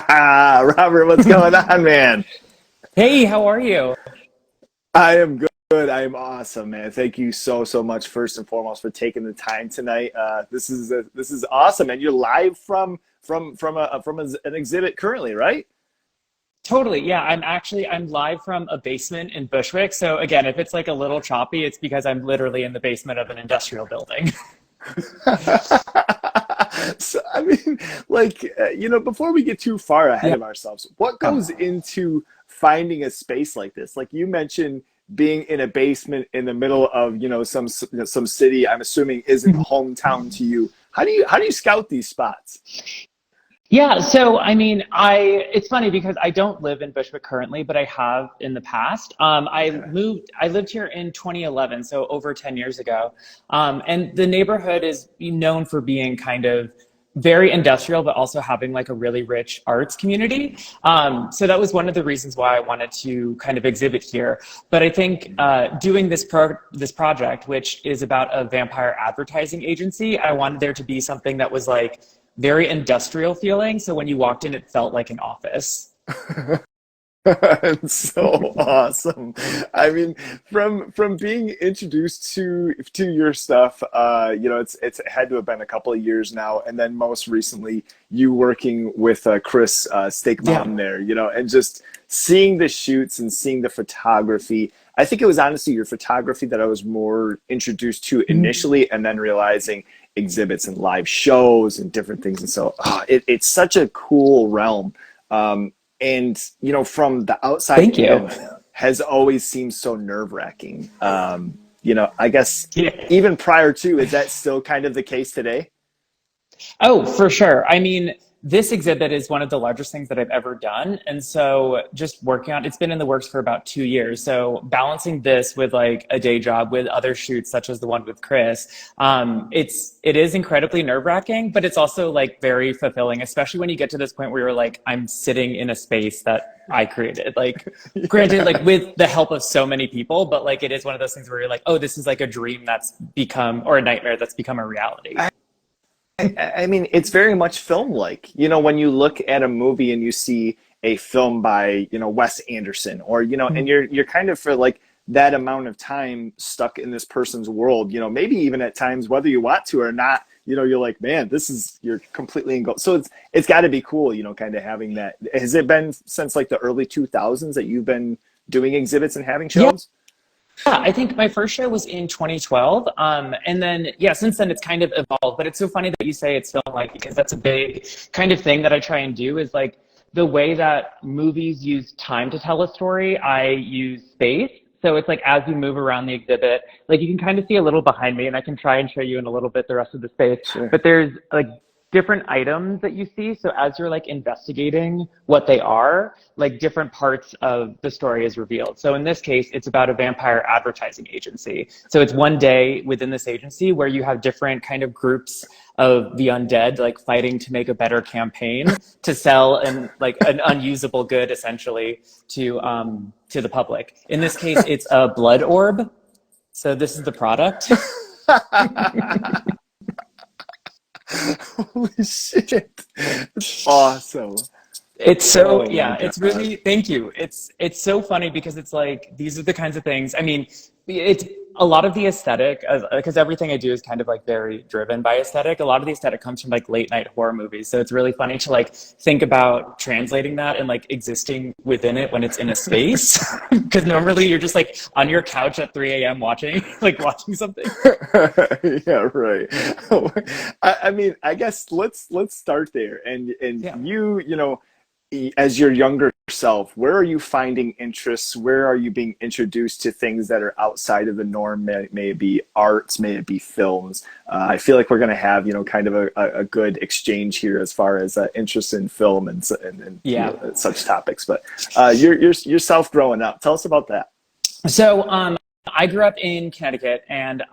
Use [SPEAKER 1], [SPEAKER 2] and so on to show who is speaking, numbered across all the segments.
[SPEAKER 1] Robert, what's going on, man?
[SPEAKER 2] Hey, how are you?
[SPEAKER 1] I am good. I am awesome, man. Thank you so much, first and foremost, for taking the time tonight. This is awesome, and you're live an exhibit currently, right?
[SPEAKER 2] Totally. Yeah, I'm live from a basement in Bushwick. So again, if it's like a little choppy, it's because I'm literally in the basement of an industrial building.
[SPEAKER 1] So, I mean, before we get too far ahead
[SPEAKER 2] Yeah.
[SPEAKER 1] of ourselves, what goes into finding a space like this? Like you mentioned, being in a basement in the middle of, some city, I'm assuming isn't hometown to you. How do you scout these spots?
[SPEAKER 2] Yeah, so I mean, it's funny because I don't live in Bushwick currently, but I have in the past.
[SPEAKER 1] Okay.
[SPEAKER 2] I lived here in 2011, so over 10 years ago. And the neighborhood is known for being kind of very industrial, but also having like a really rich arts community. So that was one of the reasons why I wanted to kind of exhibit here. But I think doing this project, which is about a vampire advertising agency, I wanted there to be something that was like very industrial feeling. So when you walked in, it felt like an office.
[SPEAKER 1] It's so awesome. I mean, from being introduced to your stuff, it's had to have been a couple of years now, and then most recently you working with Chris Stake
[SPEAKER 2] Yeah.
[SPEAKER 1] Mountain there, and just seeing the shoots and seeing the photography. I think it was honestly your photography that I was more introduced to
[SPEAKER 2] Mhm.
[SPEAKER 1] initially, and then realizing exhibits and live shows and different things. And so it's such a cool realm. And from the outside
[SPEAKER 2] Thank you.
[SPEAKER 1] in, has always seemed so nerve-wracking. I guess
[SPEAKER 2] Yeah.
[SPEAKER 1] even prior to, is that still kind of the case today?
[SPEAKER 2] Oh, for sure. I mean, this exhibit is one of the largest things that I've ever done. And so just working on it's been in the works for about 2 years. So balancing this with like a day job with other shoots such as the one with Chris, it is incredibly nerve-wracking, but it's also like very fulfilling, especially when you get to this point where you're like, I'm sitting in a space that I created. Like granted, like
[SPEAKER 1] Yeah.
[SPEAKER 2] with the help of so many people, but like it is one of those things where you're like, oh, this is like a dream that's become or a nightmare that's become a reality.
[SPEAKER 1] I mean, it's very much film-like. When you look at a movie and you see a film by, Wes Anderson, or and you're kind of for like that amount of time stuck in this person's world. Maybe even at times, whether you want to or not, you're like, man, you're completely engulfed. So it's got to be cool, kind of having that. Has it been since like the early 2000s that you've been doing exhibits and having
[SPEAKER 2] Yeah.
[SPEAKER 1] shows?
[SPEAKER 2] Yeah, I think my first show was in 2012. And then, yeah, since then it's kind of evolved. But it's so funny that you say it's film like because that's a big kind of thing that I try and do is like the way that movies use time to tell a story, I use space. So it's like as you move around the exhibit, like you can kind of see a little behind me, and I can try and show you in a little bit the rest of the space.
[SPEAKER 1] Sure.
[SPEAKER 2] But there's like different items that you see. So as you're like investigating what they are, like different parts of the story is revealed. So in this case, it's about a vampire advertising agency. So it's one day within this agency where you have different kind of groups of the undead like fighting to make a better campaign to sell an unusable good essentially to the public. In this case, it's a blood orb. So this is the product.
[SPEAKER 1] Holy shit. It's awesome.
[SPEAKER 2] It's so
[SPEAKER 1] Oh my
[SPEAKER 2] yeah, it's
[SPEAKER 1] God.
[SPEAKER 2] really thank you. It's so funny because it's like these are the kinds of things. I mean, it's a lot of the aesthetic because everything I do is kind of like very driven by aesthetic. A lot of the aesthetic comes from like late night horror movies. So it's really funny to like think about translating that and like existing within it when it's in a space. Because normally you're just like on your couch at 3 a.m. watching like watching something.
[SPEAKER 1] Yeah, right. I mean, I guess let's start there. And
[SPEAKER 2] Yeah.
[SPEAKER 1] as your younger self, where are you finding interests? Where are you being introduced to things that are outside of the norm? May it be arts, may it be films. I feel like we're going to have, kind of a good exchange here as far as interest in film and
[SPEAKER 2] Yeah.
[SPEAKER 1] such topics. But yourself growing up, tell us about that.
[SPEAKER 2] So I grew up in Connecticut, and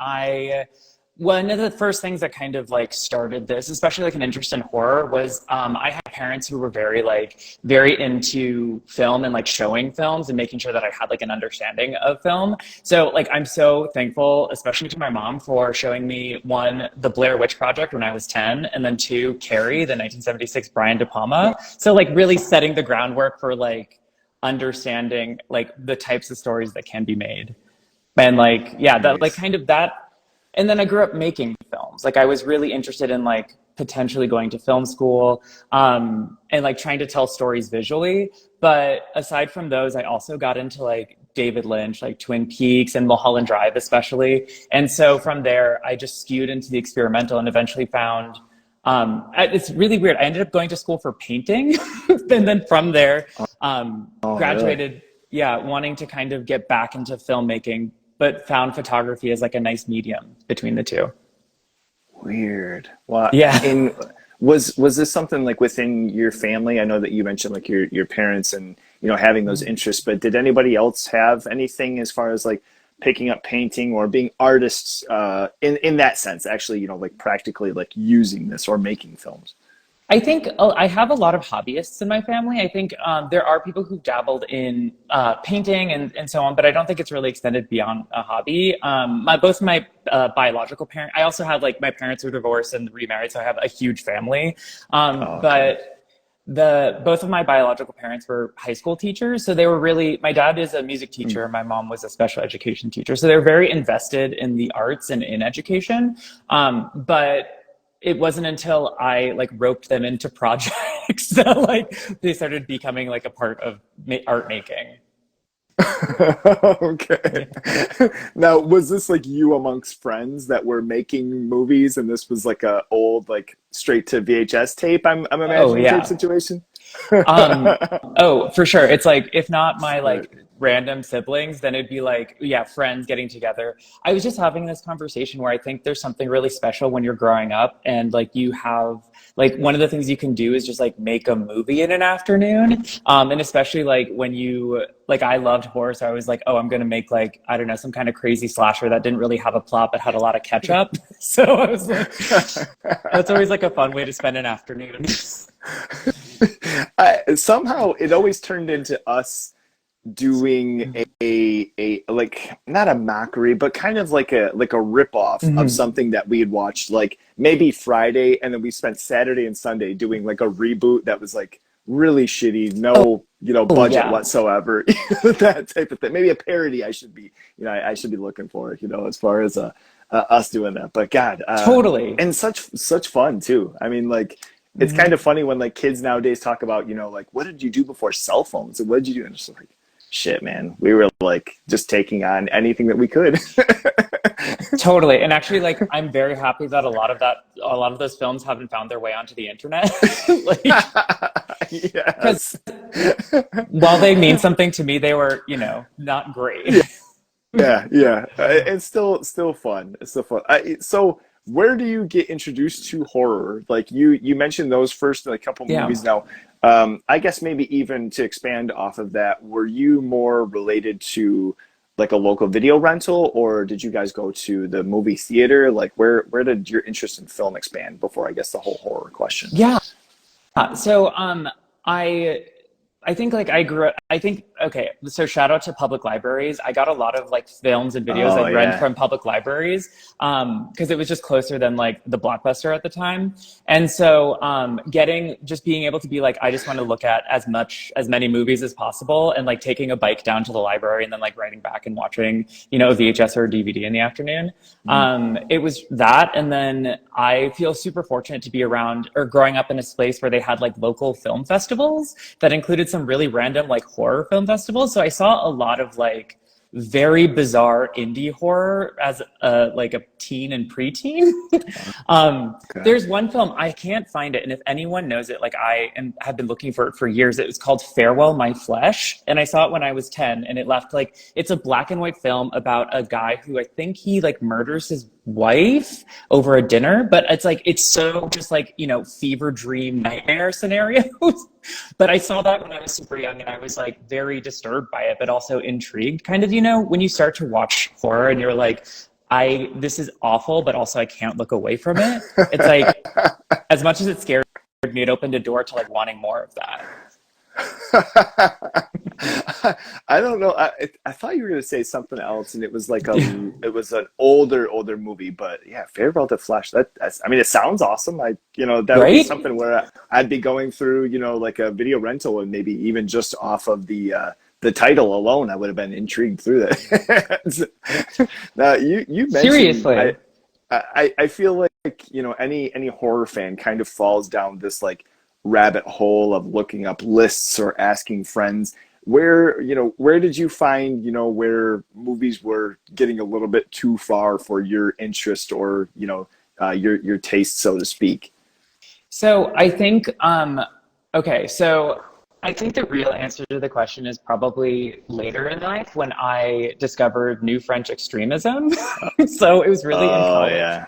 [SPEAKER 2] One of the first things that kind of like started this, especially like an interest in horror, was I had parents who were very into film and like showing films and making sure that I had like an understanding of film. So like I'm so thankful, especially to my mom, for showing me one, the Blair Witch Project when I was 10, and then two, Carrie, the 1976 Brian De Palma. So like really setting the groundwork for like understanding like the types of stories that can be made. And like yeah, that like
[SPEAKER 1] Nice.
[SPEAKER 2] kind of that. And then I grew up making films. Like I was really interested in like potentially going to film school, and like trying to tell stories visually. But aside from those, I also got into like David Lynch, like Twin Peaks and Mulholland Drive especially. And so from there I just skewed into the experimental and eventually found it's really weird, I ended up going to school for painting and then from there
[SPEAKER 1] Oh, really?
[SPEAKER 2] graduated, yeah, wanting to kind of get back into filmmaking, but found photography as like a nice medium between the two.
[SPEAKER 1] Weird. Well,
[SPEAKER 2] Yeah.
[SPEAKER 1] in was this something like within your family? I know that you mentioned like your parents and having those interests, but did anybody else have anything as far as like picking up painting or being artists in that sense? Actually, like practically like using this or making films.
[SPEAKER 2] I think I have a lot of hobbyists in my family. I think there are people who've dabbled in painting and so on, but I don't think it's really extended beyond a hobby. Both my biological parents, I also have like my parents were divorced and remarried, so I have a huge family.
[SPEAKER 1] Oh, okay.
[SPEAKER 2] But the both of my biological parents were high school teachers, so they were really, my dad is a music
[SPEAKER 1] Hmm.
[SPEAKER 2] teacher, my mom was a special education teacher, so they're very invested in the arts and in education. But it wasn't until I like roped them into projects that like they started becoming like a part of art making.
[SPEAKER 1] Okay. Now, was this like you amongst friends that were making movies, and this was like a old like straight to VHS tape? I'm
[SPEAKER 2] Oh
[SPEAKER 1] imagining tape
[SPEAKER 2] yeah.
[SPEAKER 1] situation.
[SPEAKER 2] Um, oh, for sure. It's like if not my
[SPEAKER 1] Right.
[SPEAKER 2] like random siblings, then it'd be like, yeah, friends getting together. I was just having this conversation where I think there's something really special when you're growing up and like you have like one of the things you can do is just like make a movie in an afternoon. And especially like when you like I loved horror, so I was like, oh, I'm gonna make like, I don't know, some kind of crazy slasher that didn't really have a plot but had a lot of catch up. So I was like, that's always like a fun way to spend an afternoon.
[SPEAKER 1] Somehow it always turned into us doing a like not a mockery but kind of like a rip off of
[SPEAKER 2] Mhm.
[SPEAKER 1] something that we had watched like maybe Friday, and then we spent Saturday and Sunday doing like a reboot that was like really shitty, no
[SPEAKER 2] Oh
[SPEAKER 1] budget
[SPEAKER 2] yeah,
[SPEAKER 1] whatsoever. That type of thing, maybe a parody. I should be I should be looking for as far as us doing that. But God,
[SPEAKER 2] totally.
[SPEAKER 1] and such fun too. I mean, like it's kind
[SPEAKER 2] Mhm.
[SPEAKER 1] of funny when like kids nowadays talk about like what did you do before cell phones and what did you do, and it's like shit, man, we were like just taking on anything that we could.
[SPEAKER 2] Totally. And actually, like, I'm very happy that a lot of those films haven't found their way onto the internet. Like, because
[SPEAKER 1] Yes.
[SPEAKER 2] while they mean something to me, they were, not great.
[SPEAKER 1] Yeah, yeah. It's still fun. It's still fun. So where do you get introduced to horror? Like you mentioned those first like couple
[SPEAKER 2] Yeah.
[SPEAKER 1] movies. Now, I guess maybe even to expand off of that, were you more related to like a local video rental, or did you guys go to the movie theater? Like where did your interest in film expand before I guess the whole horror question?
[SPEAKER 2] Yeah. So I I think like I grew up, I think, okay, so shout out to public libraries. I got a lot of like films and videos
[SPEAKER 1] Oh
[SPEAKER 2] I'd rent
[SPEAKER 1] yeah.
[SPEAKER 2] from public libraries because it was just closer than like the Blockbuster at the time. And so just being able to be like, I just want to look at as many movies as possible and like taking a bike down to the library and then like riding back and watching, a VHS or a DVD in the afternoon.
[SPEAKER 1] Mhm.
[SPEAKER 2] It was that. And then I feel super fortunate to be around or growing up in a space where they had like local film festivals that included some really random like horror film festivals. So I saw a lot of like very bizarre indie horror as like a teen and preteen.
[SPEAKER 1] Okay.
[SPEAKER 2] There's one film I can't find it, and if anyone knows it, like have been looking for it for years. It was called Farewell My Flesh, and I saw it when I was 10, and it left like it's a black and white film about a guy who I think he like murders his wife over a dinner, but it's like it's so just like fever dream nightmare scenarios. But I saw that when I was super young and I was like very disturbed by it, but also intrigued. Kind of, when you start to watch horror and you're like, this is awful, but also I can't look away from it. It's like, as much as it scared me, it opened a door to like wanting more of that.
[SPEAKER 1] I don't know. I thought you were going to say something else, and it was like it was an older movie, but yeah, 𝖍𝖎𝖗𝖗𝖊𝖗𝖗. That's I mean, it sounds awesome. That would be
[SPEAKER 2] Right?
[SPEAKER 1] something where I'd be going through, like a video rental, and maybe even just off of the title alone, I would have been intrigued through that. Now, you mentioned,
[SPEAKER 2] Seriously.
[SPEAKER 1] I feel like, any horror fan kind of falls down this like rabbit hole of looking up lists or asking friends. Where did you find, where movies were getting a little bit too far for your interest, or, your taste, so to speak?
[SPEAKER 2] So I think, okay, so I think the real answer to the question is probably later in life when I discovered new French extremism. So it was really in
[SPEAKER 1] Oh
[SPEAKER 2] college.
[SPEAKER 1] yeah.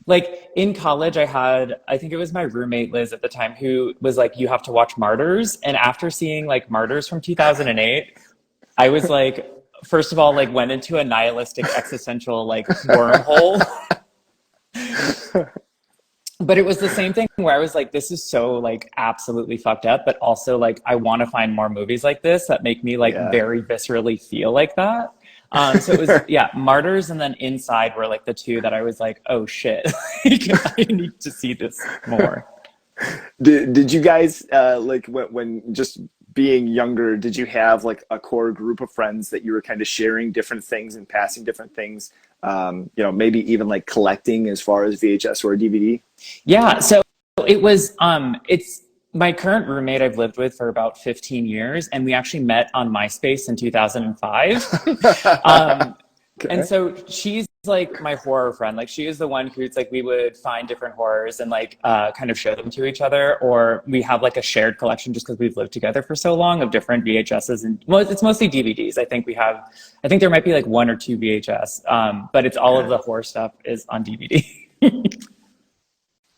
[SPEAKER 2] Like in college, I think it was my roommate Liz at the time who was like, you have to watch Martyrs. And after seeing like Martyrs from 2008, I was like, first of all, like went into a nihilistic existential like wormhole. But it was the same thing where I was like, this is so like absolutely fucked up, but also like I want to find more movies like this that make me like
[SPEAKER 1] Yeah.
[SPEAKER 2] very viscerally feel like that. So it was, yeah, Martyrs and then Inside were like the two that I was like, oh shit, I need to see this more.
[SPEAKER 1] Did you guys like when just being younger, did you have like a core group of friends that you were kind of sharing different things and passing different things? Maybe even like collecting as far as VHS or DVD?
[SPEAKER 2] Yeah, so it was it's my current roommate I've lived with for about 15 years, and we actually met on MySpace in 2005. And
[SPEAKER 1] Okay.
[SPEAKER 2] so she's like my horror friend. Like she is the one who's like we would find different horrors and like kind of show them to each other, or we have like a shared collection just because we've lived together for so long of different VHSs, and well, it's mostly DVDs. I think there might be like one or two VHS, but it's all of
[SPEAKER 1] Okay.
[SPEAKER 2] the horror stuff is on DVD.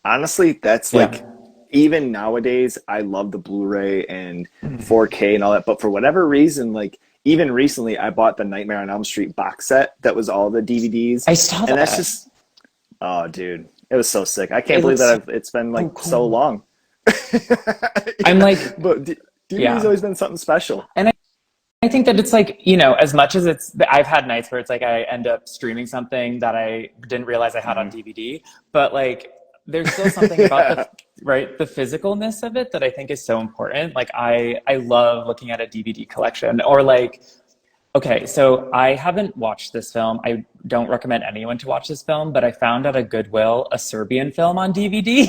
[SPEAKER 1] Honestly, that's
[SPEAKER 2] Yeah.
[SPEAKER 1] like, even nowadays, I love the Blu-ray and 4K and all that. But for whatever reason, like even recently, I bought the Nightmare on Elm Street box set that was all the DVDs,
[SPEAKER 2] I saw
[SPEAKER 1] and that's
[SPEAKER 2] that.
[SPEAKER 1] just, oh, dude, it was so sick. I can't
[SPEAKER 2] It
[SPEAKER 1] believe
[SPEAKER 2] looks
[SPEAKER 1] that it's been
[SPEAKER 2] so
[SPEAKER 1] like so
[SPEAKER 2] cool.
[SPEAKER 1] long.
[SPEAKER 2] I'm
[SPEAKER 1] Yeah,
[SPEAKER 2] like,
[SPEAKER 1] but DVD's
[SPEAKER 2] yeah.
[SPEAKER 1] always been something special.
[SPEAKER 2] And I think that it's like, as much as I've had nights where it's like I end up streaming something that I didn't realize I had on
[SPEAKER 1] Mhm.
[SPEAKER 2] DVD, but like there's still something about
[SPEAKER 1] Yeah.
[SPEAKER 2] the physicalness of it that I think is so important. Like I love looking at a DVD collection, or like, okay, so I haven't watched this film. I don't recommend anyone to watch this film, but I found at a Goodwill a Serbian film on DVD.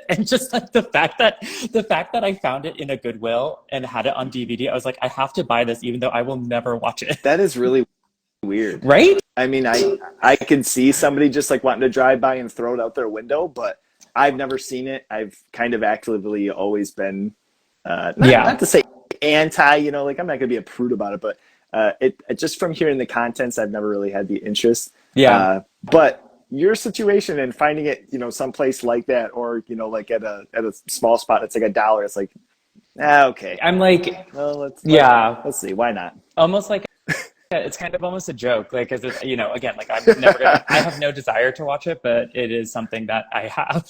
[SPEAKER 2] And just like the fact that I found it in a Goodwill and had it on DVD, I was like, I have to buy this even though I will never watch it.
[SPEAKER 1] That is really weird.
[SPEAKER 2] Right?
[SPEAKER 1] I mean, I can see somebody just like wanting to drive by and throw it out their window, but I've never seen it. I've kind of actively always been, not
[SPEAKER 2] Yeah.
[SPEAKER 1] to say anti, like I'm not gonna be a prude about it, but it just from hearing the contents, I've never really had the interest.
[SPEAKER 2] Yeah.
[SPEAKER 1] But your situation and finding it, someplace like that, or like at a small spot, it's like $1. It's like, okay,
[SPEAKER 2] I'm like,
[SPEAKER 1] well,
[SPEAKER 2] yeah,
[SPEAKER 1] let's see, why not?
[SPEAKER 2] almost like it's kind of almost a joke, like, because it's, again, like I have no desire to watch it, but it is something that I have.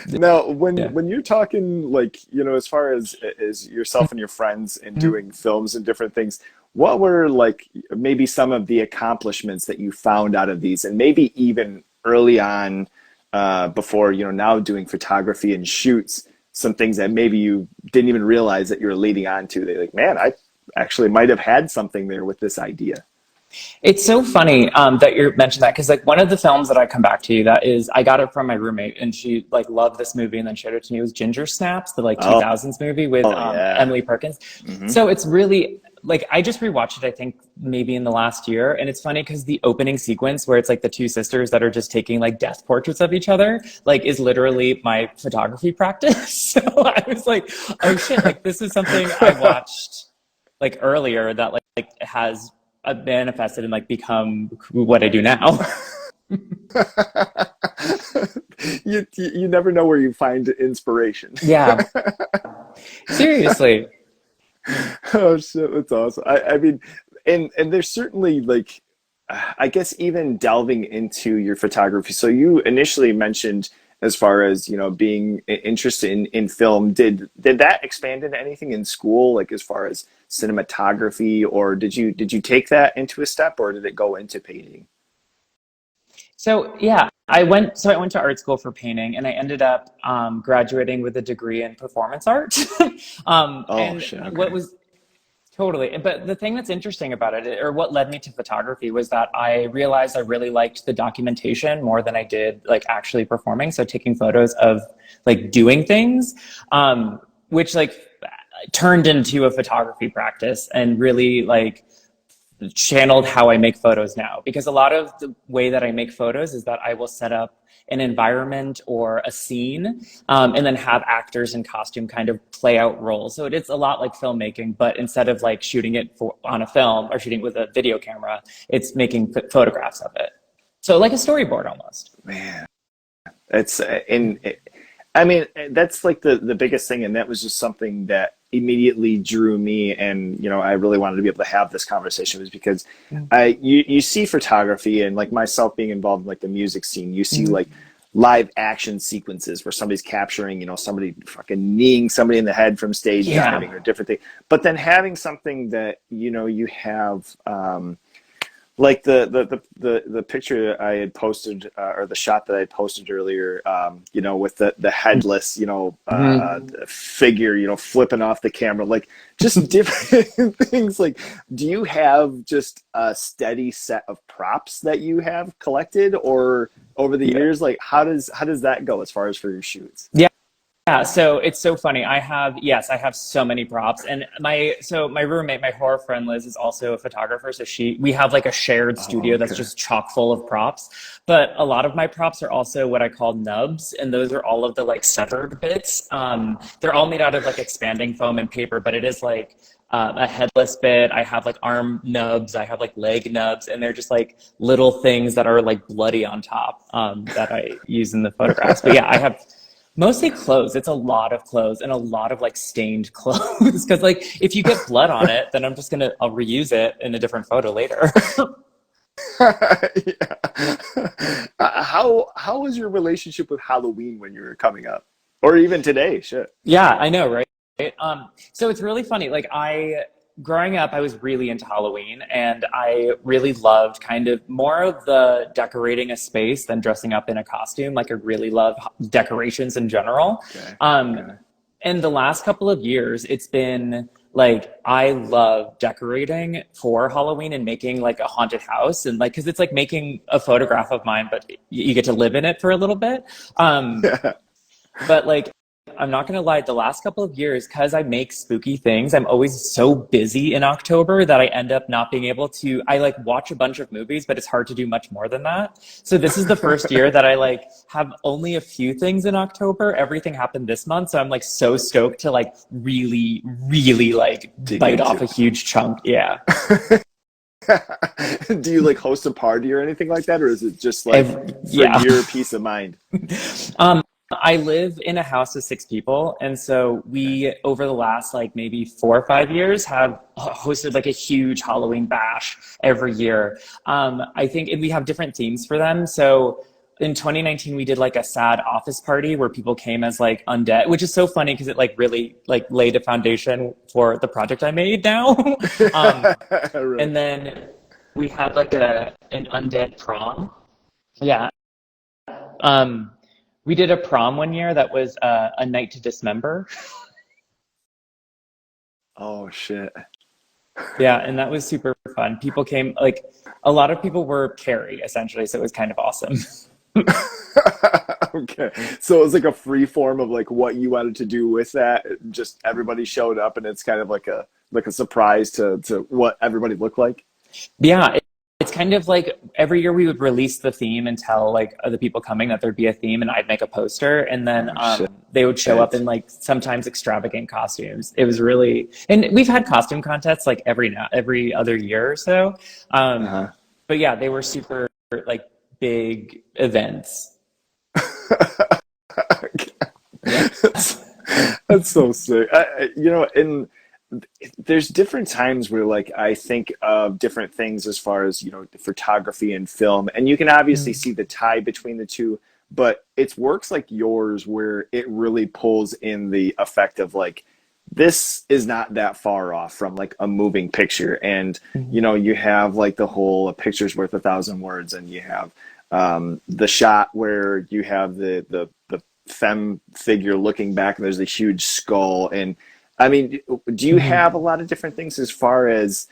[SPEAKER 1] Now,
[SPEAKER 2] Yeah.
[SPEAKER 1] when you're talking like, as far as yourself and your friends and
[SPEAKER 2] Mhm.
[SPEAKER 1] doing films and different things, what were like maybe some of the accomplishments that you found out of these, and maybe even early on, before, now doing photography and shoots, some things that maybe you didn't even realize that you were leading on to. They're like, man, I actually might have had something there with this idea.
[SPEAKER 2] It's so funny that you mentioned that, because like one of the films that I come back to that is I got it from my roommate and she like loved this movie and then showed it to me. It was Ginger Snaps, the like
[SPEAKER 1] Oh,
[SPEAKER 2] 2000s movie with
[SPEAKER 1] yeah.
[SPEAKER 2] Emily Perkins.
[SPEAKER 1] Hmm.
[SPEAKER 2] So it's really like I just rewatched it I think maybe in the last year, and it's funny because the opening sequence where it's like the two sisters that are just taking like death portraits of each other like is literally my photography practice. So I was like, oh shit, like this is something I watched like earlier that like has manifested and like become what I do now.
[SPEAKER 1] You never know where you find inspiration.
[SPEAKER 2] Yeah, seriously.
[SPEAKER 1] Oh shit, that's awesome. I mean, and there's certainly like I guess even delving into your photography. So you initially mentioned as far as, being interested in film. Did that expand into anything in school, like as far as cinematography, or did you take that into a step, or did it go into painting?
[SPEAKER 2] So yeah, I went to art school for painting, and I ended up graduating with a degree in performance art.
[SPEAKER 1] Oh
[SPEAKER 2] And
[SPEAKER 1] shit.
[SPEAKER 2] what
[SPEAKER 1] Okay.
[SPEAKER 2] was totally, but the thing that's interesting about it, or what led me to photography, was that I realized I really liked the documentation more than I did like actually performing. So taking photos of like doing things, which like turned into a photography practice and really like channeled how I make photos now. Because a lot of the way that I make photos is that I will set up an environment or a scene, and then have actors in costume kind of play out roles. So it's a lot like filmmaking, but instead of like shooting it on a film or shooting it with a video camera, it's making photographs of it. So like a storyboard almost.
[SPEAKER 1] Man, it's in. I mean, that's like the biggest thing, and that was just something that immediately drew me, and I really wanted to be able to have this conversation was because you see photography, and like myself being involved in like the music scene, you see
[SPEAKER 2] Mm-hmm.
[SPEAKER 1] like live action sequences where somebody's capturing, somebody fucking kneeing somebody in the head from stage
[SPEAKER 2] Yeah.
[SPEAKER 1] diving or different thing, but then having something that you have. Like the picture I had posted, or the shot that I had posted earlier, with the headless,
[SPEAKER 2] Mm-hmm.
[SPEAKER 1] figure, flipping off the camera, like just different things. Like, do you have just a steady set of props that you have collected, or over the
[SPEAKER 2] Yeah.
[SPEAKER 1] years, like how does that go as far as for your shoots?
[SPEAKER 2] Yeah. Yeah, so it's so funny. Yes, I have so many props. And my roommate, my horror friend Liz is also a photographer. So we have like a shared
[SPEAKER 1] Oh,
[SPEAKER 2] studio that's
[SPEAKER 1] okay.
[SPEAKER 2] just chock full of props. But a lot of my props are also what I call nubs. And those are all of the like severed bits. They're all made out of like expanding foam and paper, but it is like a headless bit. I have like arm nubs. I have like leg nubs. And they're just like little things that are like bloody on top, that I use in the photographs. But yeah, I have mostly clothes. It's a lot of clothes and a lot of like stained clothes. Because like if you get blood on it, then I'll reuse it in a different photo later.
[SPEAKER 1] Yeah. How was your relationship with Halloween when you were coming up, or even today? Shit.
[SPEAKER 2] Yeah, I know, right? So it's really funny. Like growing up, I was really into Halloween, and I really loved kind of more of the decorating a space than dressing up in a costume. Like I really love decorations in general.
[SPEAKER 1] Okay.
[SPEAKER 2] Um,
[SPEAKER 1] Okay.
[SPEAKER 2] in the last couple of years, it's been like I love decorating for Halloween and making like a haunted house, and like because it's like making a photograph of mine, but you get to live in it for a little bit. Um,
[SPEAKER 1] Yeah.
[SPEAKER 2] but like, I'm not gonna lie, the last couple of years, because I make spooky things, I'm always so busy in October that I end up not being able to. I like watch a bunch of movies, but it's hard to do much more than that. So this is the first year that I like have only a few things in October. Everything happened this month, so I'm like so stoked to like really, really like
[SPEAKER 1] Dig
[SPEAKER 2] bite off
[SPEAKER 1] into.
[SPEAKER 2] a huge chunk. Yeah.
[SPEAKER 1] Do you like host a party or anything like that, or is it just like for
[SPEAKER 2] Yeah.
[SPEAKER 1] your peace of mind?
[SPEAKER 2] Um, I live in a house of six people, and so
[SPEAKER 1] Okay.
[SPEAKER 2] we, over the last like maybe 4 or 5 years, have hosted like a huge Halloween bash every year. I think, and we have different themes for them. So in 2019, we did like a sad office party where people came as like undead, which is so funny because it like really like laid a foundation for the project I made now. um,
[SPEAKER 1] Right.
[SPEAKER 2] and then we had like an undead prom. Yeah. Um, we did a prom one year that was a night to dismember.
[SPEAKER 1] Oh shit.
[SPEAKER 2] Yeah, and that was super fun. People came, like, a lot of people were Carrie, essentially, so it was kind of awesome.
[SPEAKER 1] Okay. So it was like a free form of like what you wanted to do with that. Just everybody showed up, and it's kind of like a surprise to what everybody looked like.
[SPEAKER 2] Yeah, it's kind of like every year we would release the theme and tell like other people coming that there'd be a theme, and I'd make a poster, and then
[SPEAKER 1] Oh shit.
[SPEAKER 2] they would show up in like sometimes extravagant costumes. It was really, and we've had costume contests like every other year or so.
[SPEAKER 1] Uh-huh.
[SPEAKER 2] But yeah, they were super like big events. Yeah.
[SPEAKER 1] that's, that's so sick. And there's different times where like I think of different things as far as, photography and film, and you can obviously
[SPEAKER 2] Mm.
[SPEAKER 1] see the tie between the two, but it's works like yours where it really pulls in the effect of like this is not that far off from like a moving picture. And
[SPEAKER 2] Mhm.
[SPEAKER 1] you have like the whole a picture's worth a thousand words, and you have the shot where you have the femme figure looking back and there's a huge skull. And I mean, do you
[SPEAKER 2] Mhm.
[SPEAKER 1] have a lot of different things as far as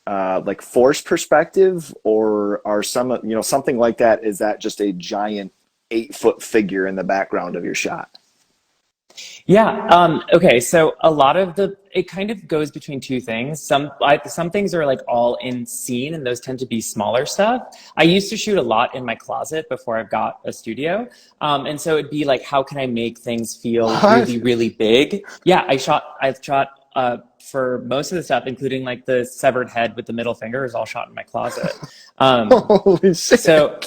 [SPEAKER 1] like force perspective, or are some, something like that? Is that just a giant 8 foot figure in the background of your shot?
[SPEAKER 2] Yeah. Okay. So a lot of it kind of goes between two things. Some things are like all in scene, and those tend to be smaller stuff. I used to shoot a lot in my closet before I've got a studio, and so it'd be like, how can I make things feel
[SPEAKER 1] What?
[SPEAKER 2] really, really big? Yeah, I've shot for most of the stuff, including like the severed head with the middle finger, is all shot in my closet. Um,
[SPEAKER 1] Holy shit.
[SPEAKER 2] so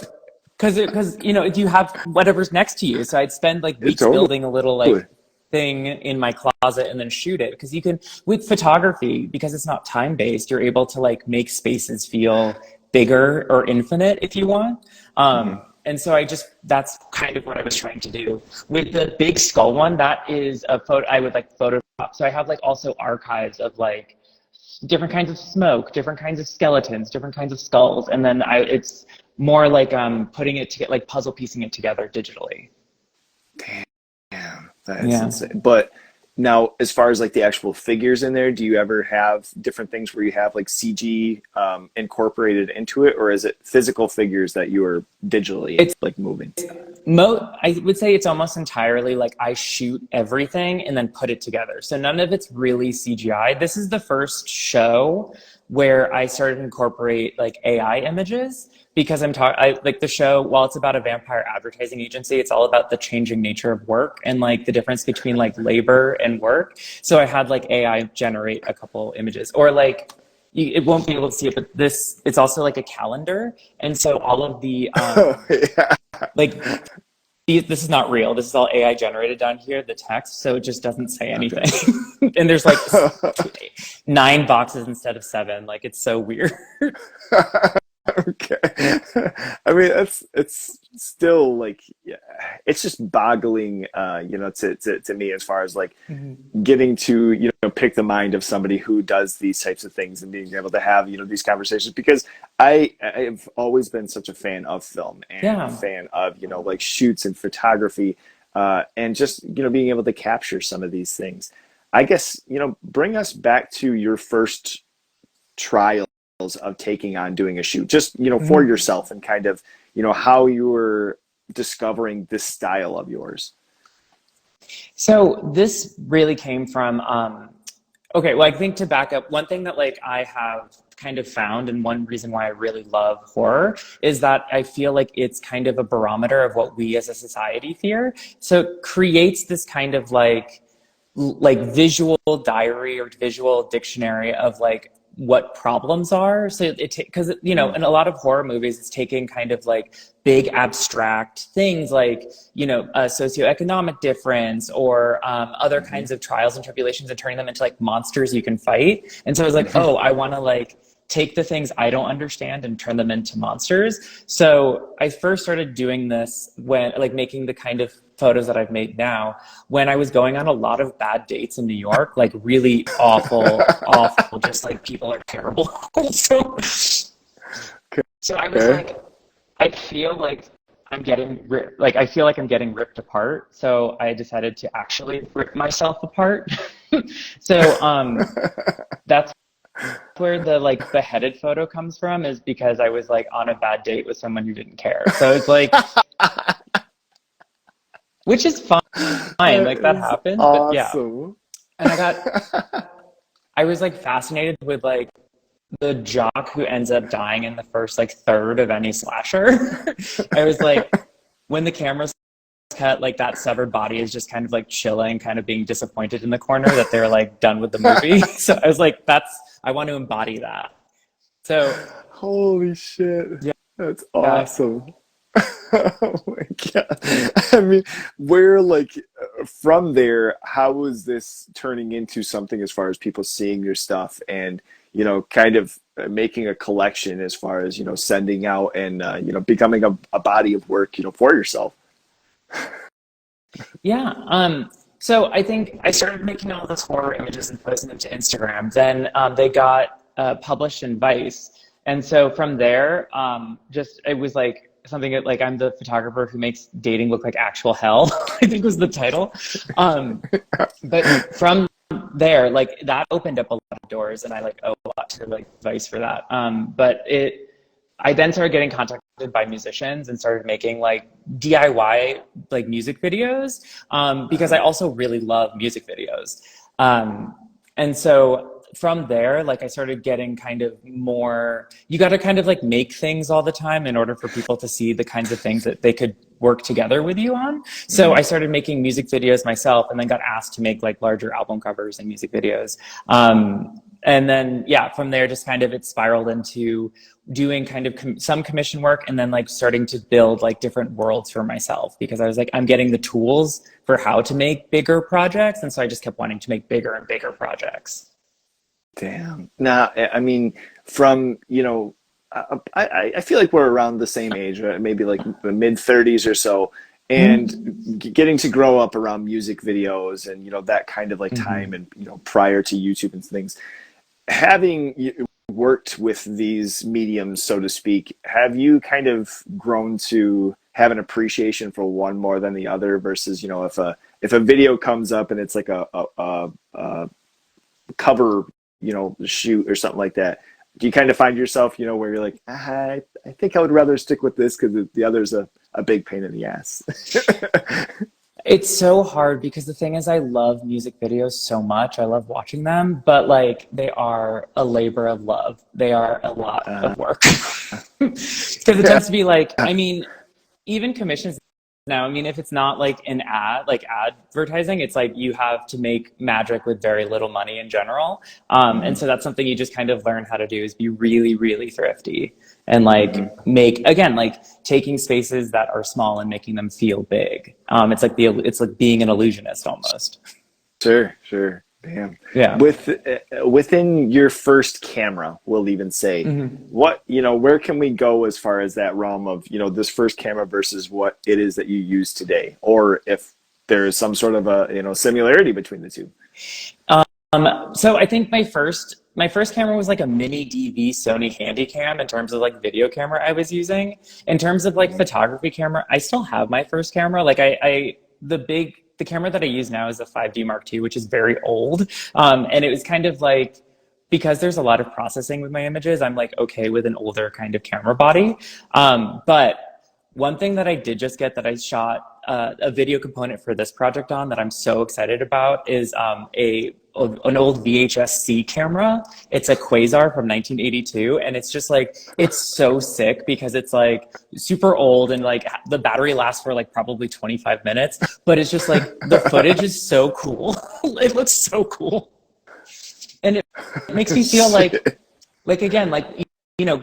[SPEAKER 2] because you have whatever's next to you, so I'd spend like
[SPEAKER 1] It
[SPEAKER 2] weeks
[SPEAKER 1] totally.
[SPEAKER 2] building a little like thing in my closet and then shoot it, because you can, with photography, because it's not time based, you're able to like make spaces feel bigger or infinite if you want.
[SPEAKER 1] Mhm.
[SPEAKER 2] And so that's kind of what I was trying to do with the big skull one. That is a photo I would like photoshop, so I have like also archives of like different kinds of smoke, different kinds of skeletons, different kinds of skulls, and then it's more like putting it together, like puzzle piecing it together digitally.
[SPEAKER 1] Damn, that's
[SPEAKER 2] Yeah.
[SPEAKER 1] insane. But now, as far as like the actual figures in there, do you ever have different things where you have like CG incorporated into it, or is it physical figures that you are digitally
[SPEAKER 2] It's
[SPEAKER 1] like moving?
[SPEAKER 2] I would say it's almost entirely like I shoot everything and then put it together. So none of it's really CGI. This is the first show where I started to incorporate like AI images, because I like the show, while it's about a vampire advertising agency, it's all about the changing nature of work and like the difference between like labor and work. So I had like AI generate a couple images, or like it won't be able to see it, but it's also like a calendar. And so all of the
[SPEAKER 1] Oh yeah.
[SPEAKER 2] like this is not real. This is all AI generated down here, the text, so it just doesn't say
[SPEAKER 1] Okay.
[SPEAKER 2] anything. And there's like 9 boxes instead of 7. Like it's so weird.
[SPEAKER 1] Okay. I mean, it's still like, yeah, it's just boggling, to me, as far as like getting to, pick the mind of somebody who does these types of things and being able to have, these conversations, because I've always been such a fan of film and a
[SPEAKER 2] Yeah.
[SPEAKER 1] fan of, like shoots and photography, and just, being able to capture some of these things. I guess, bring us back to your first trials of taking on doing a shoot, just for
[SPEAKER 2] Mhm.
[SPEAKER 1] yourself, and kind of how you were discovering this style of yours.
[SPEAKER 2] So this really came from okay, well, I think to back up, one thing that like I have kind of found, and one reason why I really love horror, is that I feel like it's kind of a barometer of what we as a society fear. So it creates this kind of like visual diary or visual dictionary of like what problems are. So because
[SPEAKER 1] Mm.
[SPEAKER 2] in a lot of horror movies, it's taking kind of like big abstract things like a socioeconomic difference, or other
[SPEAKER 1] Hmm.
[SPEAKER 2] kinds of trials and tribulations, and turning them into like monsters you can fight. And so it's like, oh, I want to like take the things I don't understand and turn them into monsters. So I first started doing this when like making the kind of photos that I've made now, when I was going on a lot of bad dates in New York, like really awful, awful, just like people are terrible. so, so I was
[SPEAKER 1] Okay.
[SPEAKER 2] like, I feel like I feel like I'm getting ripped apart. So I decided to actually rip myself apart. so that's where the like beheaded photo comes from, is because I was like on a bad date with someone who didn't care. So it's like, which is fine,
[SPEAKER 1] That
[SPEAKER 2] like that
[SPEAKER 1] is
[SPEAKER 2] happens, but yeah.
[SPEAKER 1] awesome.
[SPEAKER 2] And I was like fascinated with like the jock who ends up dying in the first like third of any slasher. I was like, when the camera's cut, like that severed body is just kind of like chilling, kind of being disappointed in the corner that they're like done with the movie. So I was like, I want to embody that. So
[SPEAKER 1] Holy shit.
[SPEAKER 2] yeah,
[SPEAKER 1] That's
[SPEAKER 2] yeah.
[SPEAKER 1] awesome. Oh my god. I mean, where like from there, how is this turning into something as far as people seeing your stuff and, kind of making a collection as far as, sending out and, becoming a body of work, for yourself?
[SPEAKER 2] Yeah. So I think I started making all those horror images and posting them to Instagram. Then they got published in Vice. And so from there, just it was like something that, like, I'm the photographer who makes dating look like actual hell, I think was the title. But from there, like, that opened up a lot of doors, and I like owe a lot to like Vice for that. I then started getting contacted by musicians and started making like DIY like music videos, because I also really love music videos. And so from there, like, I started getting kind of more, you got to kind of like make things all the time in order for people to see the kinds of things that they could work together with you on. So I started making music videos myself, and then got asked to make like larger album covers and music videos. And then, yeah, from there, just kind of it spiraled into doing kind of some commission work, and then like starting to build like different worlds for myself, because I was like, I'm getting the tools for how to make bigger projects. And so I just kept wanting to make bigger and bigger projects.
[SPEAKER 1] Damn. Now, I mean, from, I feel like we're around the same age, right? Maybe like the mid 30s or so, and getting to grow up around music videos and, that kind of like time and, prior to YouTube and things. Having worked with these mediums, so to speak, have you kind of grown to have an appreciation for one more than the other versus, if a video comes up and it's like a cover, shoot or something like that, do you kind of find yourself, where you're like, I think I would rather stick with this because the other's a big pain in the ass?
[SPEAKER 2] It's so hard, because the thing is, I love music videos so much. I love watching them, but like, they are a labor of love. They are a lot of work. Because it tends to be like, I mean, even commissions now, I mean, if it's not like an ad, like advertising, it's like you have to make magic with very little money in general. And so that's something you just kind of learn how to do, is be really, really thrifty and like make, again, like taking spaces that are small and making them feel big. It's like being an illusionist almost.
[SPEAKER 1] Sure. Damn.
[SPEAKER 2] Yeah.
[SPEAKER 1] Within your first camera, we'll even say, what, where can we go as far as that realm of, this first camera versus what it is that you use today, or if there is some sort of a, similarity between the two?
[SPEAKER 2] So I think my first camera was like a mini DV Sony Handycam in terms of like video camera I was using. In terms of like photography camera, I still have my first camera. Like the camera that I use now is a 5D Mark II, which is very old. And it was kind of like, because there's a lot of processing with my images, I'm like okay with an older kind of camera body. But one thing that I did just get, that I shot a video component for this project on, that I'm so excited about, is an old VHS-C camera. It's a Quasar from 1982, and it's just like, it's so sick because it's like super old, and like the battery lasts for like probably 25 minutes, but it's just like the footage is so cool. It looks so cool, and it makes me feel like again, like,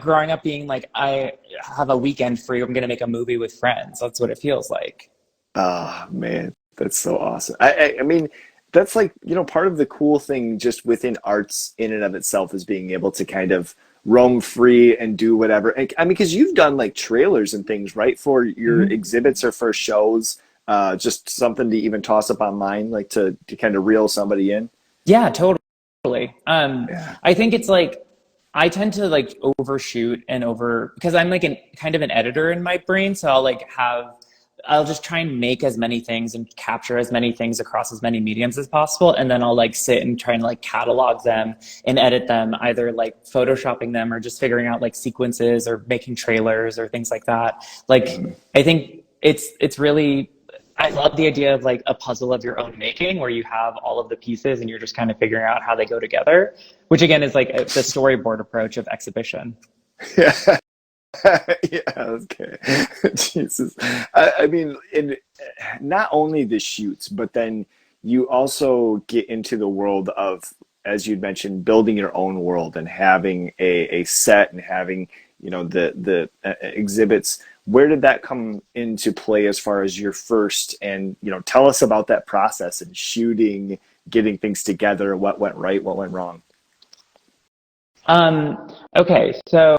[SPEAKER 2] growing up being like, I have a weekend free, I'm gonna make a movie with friends. That's what it feels like.
[SPEAKER 1] Oh man, that's so awesome. I mean, that's like, part of the cool thing just within arts in and of itself is being able to kind of roam free and do whatever. And, I mean, because you've done like trailers and things, right, for your exhibits or for shows, just something to even toss up online, like to kind of reel somebody in.
[SPEAKER 2] Yeah, totally.
[SPEAKER 1] Yeah.
[SPEAKER 2] I think it's like, I tend to like overshoot because I'm like kind of an editor in my brain. So I'll just try and make as many things and capture as many things across as many mediums as possible. And then I'll like sit and try and like catalog them and edit them, either like photoshopping them or just figuring out like sequences or making trailers or things like that. Like, I think it's really, I love the idea of like a puzzle of your own making, where you have all of the pieces and you're just kind of figuring out how they go together, which again is like the storyboard approach of exhibition.
[SPEAKER 1] Yeah. Yeah, okay. Jesus. I mean, in not only the shoots, but then you also get into the world of, as you'd mentioned, building your own world and having a set and having, the exhibits. where did that come into play as far as your first, and tell us about that process and shooting, getting things together, what went right, what went wrong.
[SPEAKER 2] Okay, so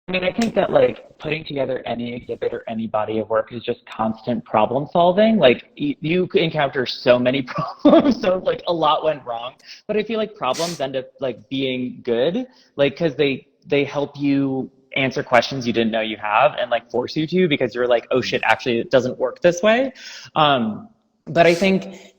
[SPEAKER 2] I mean, I think that like putting together any exhibit or any body of work is just constant problem solving. Like you encounter so many problems, so like a lot went wrong. But I feel like problems end up like being good, like because they help you answer questions you didn't know you have and like force you to, because you're like, oh shit, actually it doesn't work this way. But I think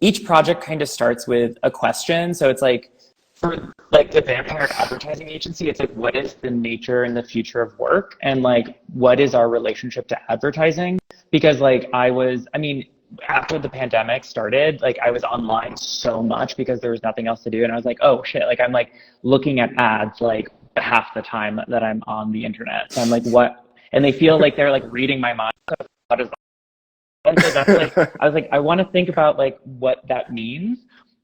[SPEAKER 2] each project kind of starts with a question. So it's like, for like the vampire advertising agency, it's like, what is the nature and the future of work, and like what is our relationship to advertising? Because like I mean, after the pandemic started, like I was online so much because there was nothing else to do, and I was like, oh shit, like I'm like looking at ads like half the time that I'm on the internet. So I'm like, what? And they feel like they're like reading my mind. So what is that? And so that's like, I was like, I want to think about like what that means.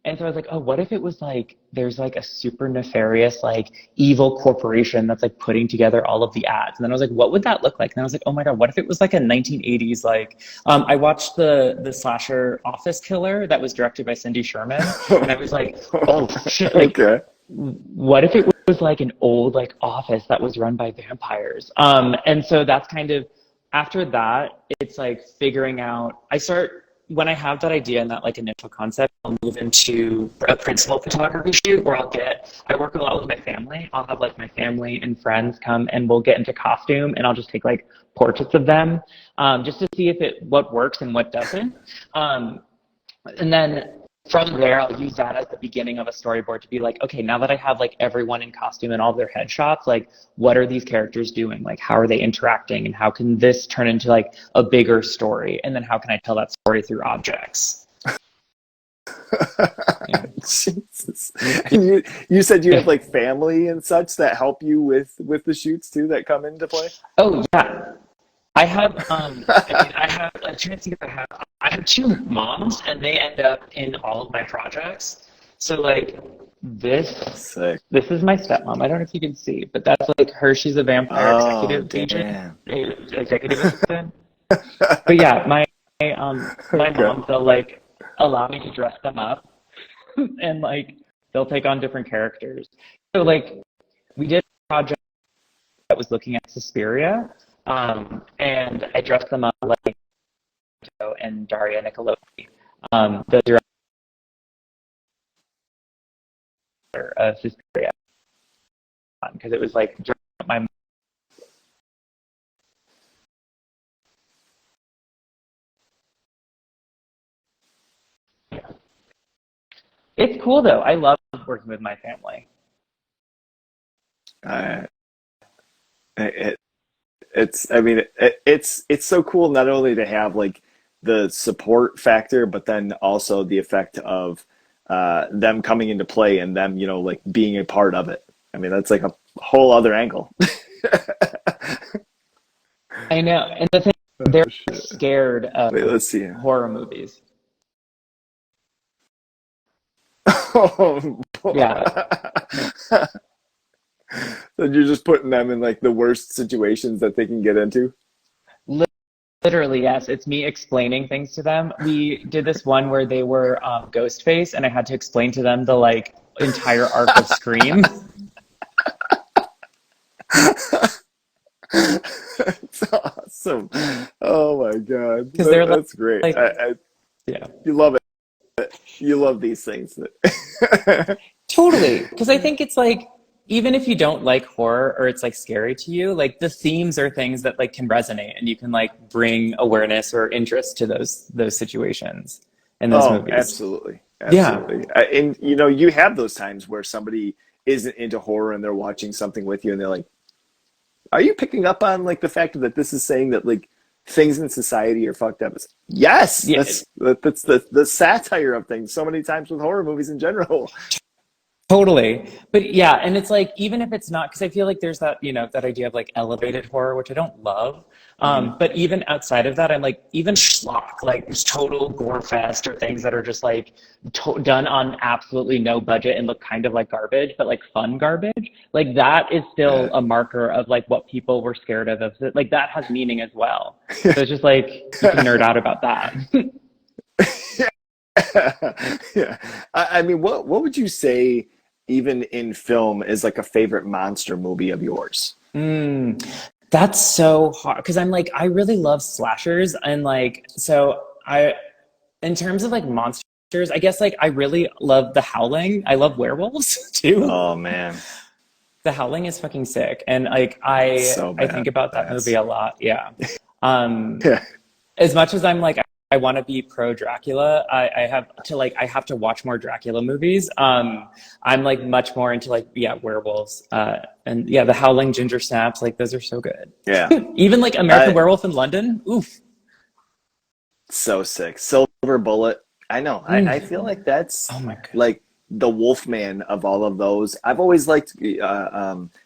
[SPEAKER 2] And so I was like, oh, what if it was like, there's like a super nefarious, like evil corporation that's like putting together all of the ads. And then I was like, what would that look like? And I was like, oh my God, what if it was like a 1980s, like, I watched the slasher Office Killer that was directed by Cindy Sherman. And I was like, oh shit, like,
[SPEAKER 1] Okay.
[SPEAKER 2] what if it was like an old like office that was run by vampires? And so that's kind of, after that, it's like figuring out, when I have that idea and that like initial concept, I'll move into a principal photography shoot where I work a lot with my family. I'll have like my family and friends come and we'll get into costume, and I'll just take like portraits of them, just to see what works and what doesn't. And then from there, I'll use that as the beginning of a storyboard to be like, okay, now that I have like everyone in costume and all their headshots, like what are these characters doing? Like how are they interacting, and how can this turn into like a bigger story? And then how can I tell that story through objects? Yeah.
[SPEAKER 1] Jesus. You said you have like family and such that help you with the shoots too, that come into play?
[SPEAKER 2] Oh yeah. I have, I have a chance to I have two moms, and they end up in all of my projects. So like
[SPEAKER 1] Sick.
[SPEAKER 2] this is my stepmom. I don't know if you can see, but that's like her. She's a vampire executive agent, executive assistant. But yeah, my
[SPEAKER 1] Okay.
[SPEAKER 2] mom, they'll like allow me to dress them up, and like they'll take on different characters. So like we did a project that was looking at Suspiria. And I dressed them up like and 𝖍𝖎𝖈𝖐𝖊𝖗𝖃, the director of Suspiria, because it was like my. It's cool though. I love working with my family.
[SPEAKER 1] Uh, it, I mean, it's so cool not only to have like the support factor, but then also the effect of them coming into play and them, like being a part of it. I mean, that's like a whole other angle.
[SPEAKER 2] I know, and the thing, they're
[SPEAKER 1] Shit.
[SPEAKER 2] scared of
[SPEAKER 1] Wait, let's see.
[SPEAKER 2] horror movies.
[SPEAKER 1] Oh, boy.
[SPEAKER 2] Yeah,
[SPEAKER 1] So you're just putting them in like the worst situations that they can get into.
[SPEAKER 2] literally, yes. It's me explaining things to them. We did this one where they were Ghostface, and I had to explain to them the like entire arc of Scream.
[SPEAKER 1] It's awesome. Oh my God.
[SPEAKER 2] Because they're
[SPEAKER 1] That's great.
[SPEAKER 2] like, yeah.
[SPEAKER 1] You love it. You love these things.
[SPEAKER 2] Totally. Because I think it's like, even if you don't like horror or it's like scary to you, like the themes are things that like can resonate, and you can like bring awareness or interest to those situations in those movies.
[SPEAKER 1] Absolutely.
[SPEAKER 2] Yeah.
[SPEAKER 1] Absolutely. And you have those times where somebody isn't into horror and they're watching something with you and they're like, are you picking up on like the fact that this is saying that like things in society are fucked up? Yes.
[SPEAKER 2] Yeah.
[SPEAKER 1] That's the satire of things so many times with horror movies in general.
[SPEAKER 2] Totally. But yeah, and it's like, even if it's not, because I feel like there's that, that idea of like elevated horror, which I don't love.
[SPEAKER 1] Hmm.
[SPEAKER 2] But even outside of that, I'm like, even schlock, like this total gore fest or things that are just like done on absolutely no budget and look kind of like garbage, but like fun garbage, like that is still
[SPEAKER 1] Yeah.
[SPEAKER 2] a marker of like what people were scared of. Like that has meaning as well. So it's just like, you can nerd out about that.
[SPEAKER 1] Yeah. I mean, what would you say, even in film, is like a favorite monster movie of yours?
[SPEAKER 2] Mm, that's so hard because I'm like, I really love slashers and like, so in terms of like monsters, I guess like I really love The Howling. I love werewolves too.
[SPEAKER 1] Oh man,
[SPEAKER 2] The Howling is fucking sick, and like
[SPEAKER 1] it's so
[SPEAKER 2] I think about that movie
[SPEAKER 1] badass.
[SPEAKER 2] a lot. Yeah. Um,
[SPEAKER 1] Yeah.
[SPEAKER 2] as much as I'm like I want to be pro Dracula, I have to watch more Dracula movies. I'm like much more into like werewolves. And yeah, The Howling, Ginger Snaps, like those are so good.
[SPEAKER 1] Yeah.
[SPEAKER 2] Even like American
[SPEAKER 1] I
[SPEAKER 2] Werewolf in London. Oof.
[SPEAKER 1] so sick. Silver Bullet. I know. I
[SPEAKER 2] Mm.
[SPEAKER 1] feel like that's
[SPEAKER 2] Oh my god.
[SPEAKER 1] like the Wolfman of all of those. I've always liked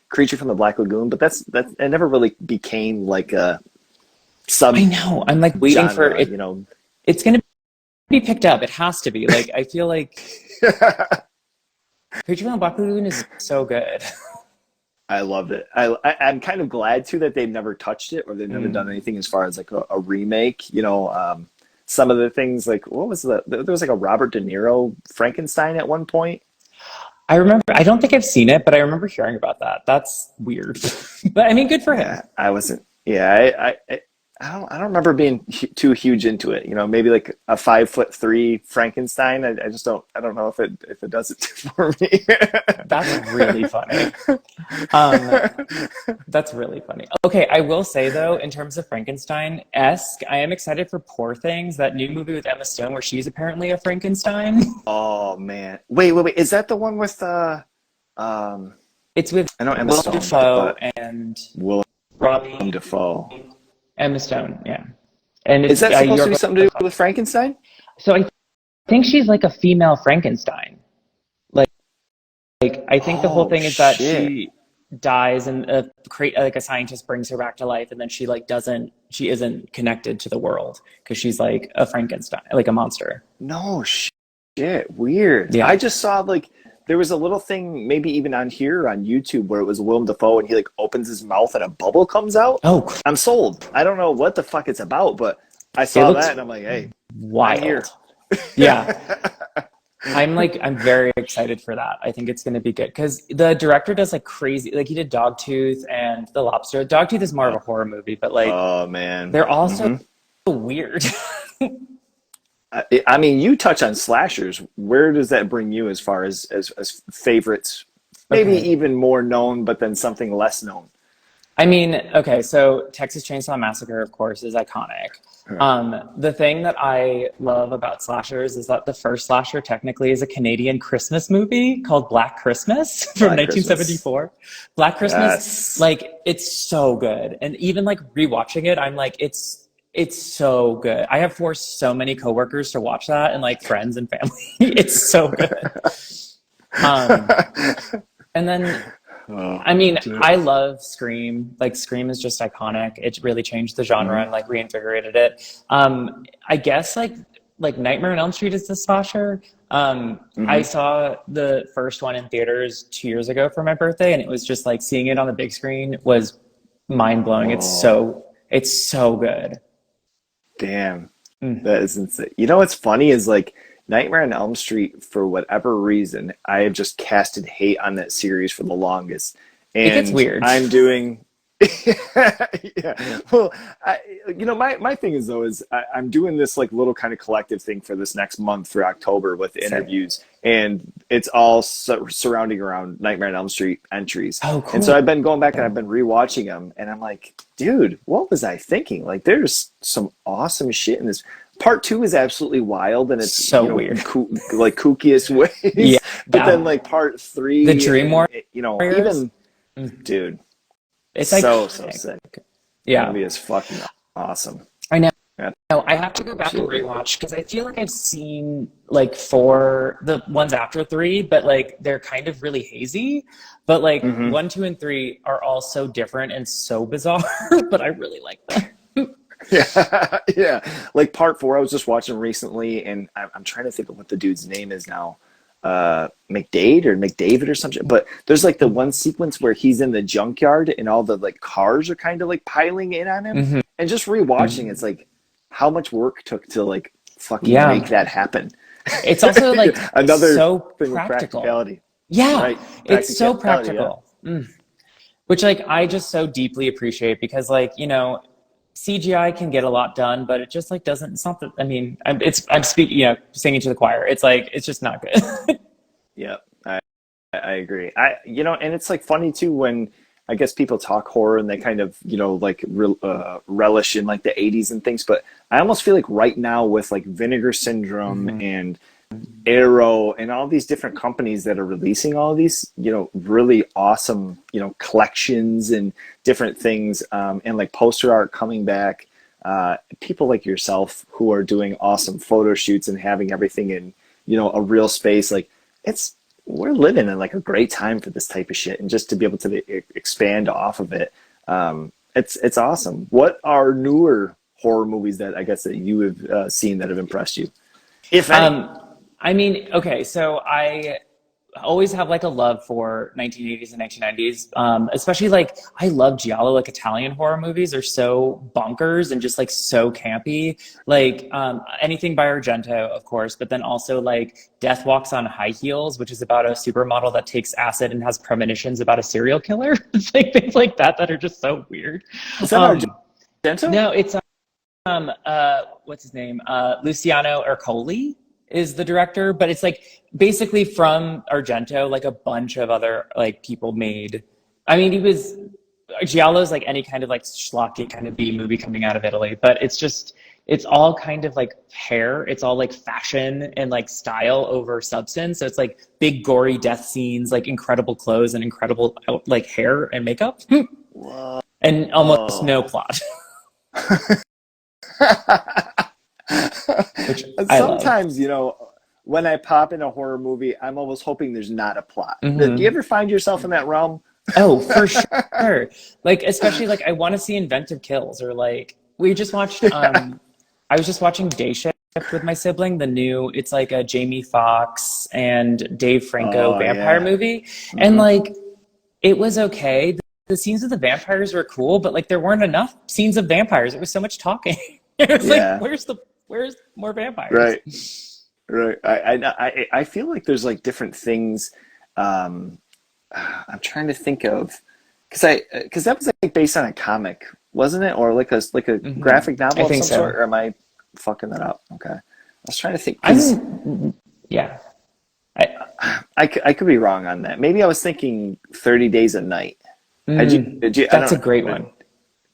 [SPEAKER 1] Creature from the Black Lagoon, but that it never really became like a
[SPEAKER 2] I
[SPEAKER 1] sub
[SPEAKER 2] know. I'm like waiting for
[SPEAKER 1] genre,
[SPEAKER 2] it. It's gonna be picked up. It has to be. Like I feel like Creature from the Black Lagoon is so good.
[SPEAKER 1] I loved it. I'm kind of glad too that they've never touched it or they've never done
[SPEAKER 2] Mm.
[SPEAKER 1] anything as far as like a remake. Some of the things like what was there was like a Robert De Niro Frankenstein at one point.
[SPEAKER 2] I remember. I don't think I've seen it, but I remember hearing about that. That's weird. But I mean, good for him.
[SPEAKER 1] Yeah, I wasn't. Yeah, I don't remember being too huge into it. Maybe like a 5'3" Frankenstein. I just don't. I don't know if it does it for me.
[SPEAKER 2] That's really funny. Um, that's really funny. Okay, I will say though, in terms of Frankenstein-esque, I am excited for Poor Things, that new movie with Emma Stone where she's apparently a Frankenstein.
[SPEAKER 1] Oh man, wait. Is that the one with um?
[SPEAKER 2] It's with
[SPEAKER 1] I know Emma
[SPEAKER 2] Willem
[SPEAKER 1] Stone,
[SPEAKER 2] Dafoe
[SPEAKER 1] but
[SPEAKER 2] and
[SPEAKER 1] Willem
[SPEAKER 2] Robbie
[SPEAKER 1] Dafoe.
[SPEAKER 2] Emma Stone, yeah. And
[SPEAKER 1] Is
[SPEAKER 2] it's
[SPEAKER 1] that supposed to be
[SPEAKER 2] Yorgos
[SPEAKER 1] something to do
[SPEAKER 2] Lanthimos.
[SPEAKER 1] with Frankenstein?
[SPEAKER 2] So I think she's like a female Frankenstein. Like, I think the whole
[SPEAKER 1] Oh
[SPEAKER 2] thing is that
[SPEAKER 1] shit.
[SPEAKER 2] she dies and like a scientist brings her back to life, and then she isn't connected to the world because she's like a Frankenstein, like a monster.
[SPEAKER 1] No shit. Weird.
[SPEAKER 2] Yeah.
[SPEAKER 1] I just saw like there was a little thing, maybe even on here on YouTube, where it was Willem Dafoe and he like opens his mouth and a bubble comes out.
[SPEAKER 2] Oh,
[SPEAKER 1] I'm sold. I don't know what the fuck it's about, but I
[SPEAKER 2] it
[SPEAKER 1] saw
[SPEAKER 2] looks
[SPEAKER 1] that and I'm like, hey, I'm here.
[SPEAKER 2] wild. Yeah. I'm very excited for that. I think it's going to be good because the director does like crazy, like he did Dogtooth and The Lobster. Dogtooth is more of
[SPEAKER 1] Oh,
[SPEAKER 2] a horror movie, but like
[SPEAKER 1] oh man.
[SPEAKER 2] they're all so
[SPEAKER 1] Hmm.
[SPEAKER 2] weird.
[SPEAKER 1] I mean, you touch on slashers. Where does that bring you as far as favorites? Maybe
[SPEAKER 2] Okay.
[SPEAKER 1] even more known, but then something less known.
[SPEAKER 2] I mean, okay, so Texas Chainsaw Massacre, of course, is iconic.
[SPEAKER 1] Right.
[SPEAKER 2] The thing that I love about slashers is that the first slasher technically is a Canadian Christmas movie called Black Christmas from
[SPEAKER 1] Black Christmas.
[SPEAKER 2] 1974. Black Christmas,
[SPEAKER 1] Yes.
[SPEAKER 2] like, it's so good. And even like rewatching it, I'm like, it's so good. I have forced so many coworkers to watch that and like friends and family. It's so good. Um, and then
[SPEAKER 1] Oh,
[SPEAKER 2] I mean,
[SPEAKER 1] dude.
[SPEAKER 2] I love Scream. Like Scream is just iconic. It really changed the genre
[SPEAKER 1] Mhm.
[SPEAKER 2] and like reinvigorated it. I guess like Nightmare on Elm Street is the slasher. I
[SPEAKER 1] Mhm.
[SPEAKER 2] saw the first one in theaters 2 years ago for my birthday, and it was just like seeing it on the big screen was mind blowing.
[SPEAKER 1] Oh,
[SPEAKER 2] It's so good.
[SPEAKER 1] damn.
[SPEAKER 2] Mm.
[SPEAKER 1] That is insane. You know what's funny is like Nightmare on Elm Street, for whatever reason, I have just casted hate on that series for the longest.
[SPEAKER 2] It gets
[SPEAKER 1] And
[SPEAKER 2] weird.
[SPEAKER 1] I'm doing yeah. Well, my thing is though is I'm doing this like little kind of collective thing for this next month for October with
[SPEAKER 2] Sick.
[SPEAKER 1] interviews, and it's all surrounding around Nightmare on Elm Street entries.
[SPEAKER 2] Oh,
[SPEAKER 1] And so
[SPEAKER 2] cool.
[SPEAKER 1] I've been going back and I've been rewatching them, and I'm like, dude, what was I thinking? Like, there's some awesome shit in this. Part two is absolutely wild, and it's
[SPEAKER 2] So weird.
[SPEAKER 1] like kookiest
[SPEAKER 2] Yeah.
[SPEAKER 1] ways. But then like part
[SPEAKER 2] The
[SPEAKER 1] three,
[SPEAKER 2] Dream
[SPEAKER 1] and
[SPEAKER 2] Warriors.
[SPEAKER 1] even dude.
[SPEAKER 2] It's
[SPEAKER 1] So
[SPEAKER 2] iconic.
[SPEAKER 1] sick. That
[SPEAKER 2] Yeah.
[SPEAKER 1] movie is fucking awesome.
[SPEAKER 2] I know. No, I have to go back and
[SPEAKER 1] Absolutely.
[SPEAKER 2] rewatch because I feel like I've seen like four, the ones after three, but like they're kind of really hazy. But like
[SPEAKER 1] Hmm.
[SPEAKER 2] one, two, and three are all so different and so bizarre, but I really like them.
[SPEAKER 1] Yeah, yeah. Like part four, I was just watching recently, and I'm trying to think of what the dude's name is now. McDade or McDavid or something. But there's like the one sequence where he's in the junkyard and all the like cars are kind of like piling in on him.
[SPEAKER 2] Hmm.
[SPEAKER 1] And just rewatching, it's like how much work took to like fucking make
[SPEAKER 2] Yeah.
[SPEAKER 1] that happen.
[SPEAKER 2] It's also like
[SPEAKER 1] Another
[SPEAKER 2] so
[SPEAKER 1] thing of
[SPEAKER 2] practical.
[SPEAKER 1] practicality,
[SPEAKER 2] Yeah,
[SPEAKER 1] right?
[SPEAKER 2] it's so
[SPEAKER 1] Practicality, yeah.
[SPEAKER 2] practical. Which like I just so deeply appreciate because like, CGI can get a lot done, but it just like doesn't, it's not that, I mean, I'm speaking, singing to the choir. It's like, it's just not good.
[SPEAKER 1] Yeah, I agree. And it's like funny too when I guess people talk horror and they kind of, like relish in like the 80s and things. But I almost feel like right now with like Vinegar Syndrome
[SPEAKER 2] Mhm.
[SPEAKER 1] and Arrow and all these different companies that are releasing all of these, really awesome, collections and different things, and like poster art coming back. People like yourself who are doing awesome photo shoots and having everything in, a real space. Like it's we're living in like a great time for this type of shit, and just to be able to expand off of it, it's awesome. What are newer horror movies that I guess that you have seen that have impressed you, if any?
[SPEAKER 2] Um, I mean, okay, so I always have like a love for 1980s and 1990s. Especially like I love giallo, like Italian horror movies are so bonkers and just like so campy. Like anything by Argento, of course, but then also like Death Walks on High Heels, which is about a supermodel that takes acid and has premonitions about a serial killer. It's like things like that are just so weird.
[SPEAKER 1] Is that
[SPEAKER 2] Um,
[SPEAKER 1] Argento?
[SPEAKER 2] no, it's what's his name? Luciano Ercoli is the director, but it's like basically from Argento, like a bunch of other like people made. I mean, he was Giallo's like any kind of like schlocky kind of B movie coming out of Italy, but it's all kind of like hair. It's all like fashion and like style over substance. So it's like big gory death scenes, like incredible clothes and incredible like hair and makeup,
[SPEAKER 1] Whoa.
[SPEAKER 2] and almost no plot, which I love.
[SPEAKER 1] Sometimes, when I pop in a horror movie, I'm almost hoping there's not a plot. Do you
[SPEAKER 2] Hmm.
[SPEAKER 1] ever find yourself in that realm?
[SPEAKER 2] Oh, for sure. Like especially like I want to see inventive kills or like we just watched I was just watching Day Shift with my sibling, the new it's like a Jamie Foxx and Dave Franco
[SPEAKER 1] Oh
[SPEAKER 2] vampire
[SPEAKER 1] yeah.
[SPEAKER 2] movie. And
[SPEAKER 1] Hmm.
[SPEAKER 2] like it was okay. The scenes of the vampires were cool, but like there weren't enough scenes of vampires. It was so much talking. It was like,
[SPEAKER 1] Yeah.
[SPEAKER 2] where's more vampires?
[SPEAKER 1] Right. Right. I feel like there's like different things. Um, I'm trying to think of because that was like based on a comic, wasn't it, or like a
[SPEAKER 2] Hmm.
[SPEAKER 1] graphic
[SPEAKER 2] I
[SPEAKER 1] novel of
[SPEAKER 2] think
[SPEAKER 1] some sort?
[SPEAKER 2] so.
[SPEAKER 1] Or am I fucking that up? Okay. I was trying to think because
[SPEAKER 2] I'm yeah. I
[SPEAKER 1] I could be wrong on that. Maybe I was thinking 30 Days a Night. Did you? I
[SPEAKER 2] that's
[SPEAKER 1] don't
[SPEAKER 2] a great
[SPEAKER 1] know,
[SPEAKER 2] one.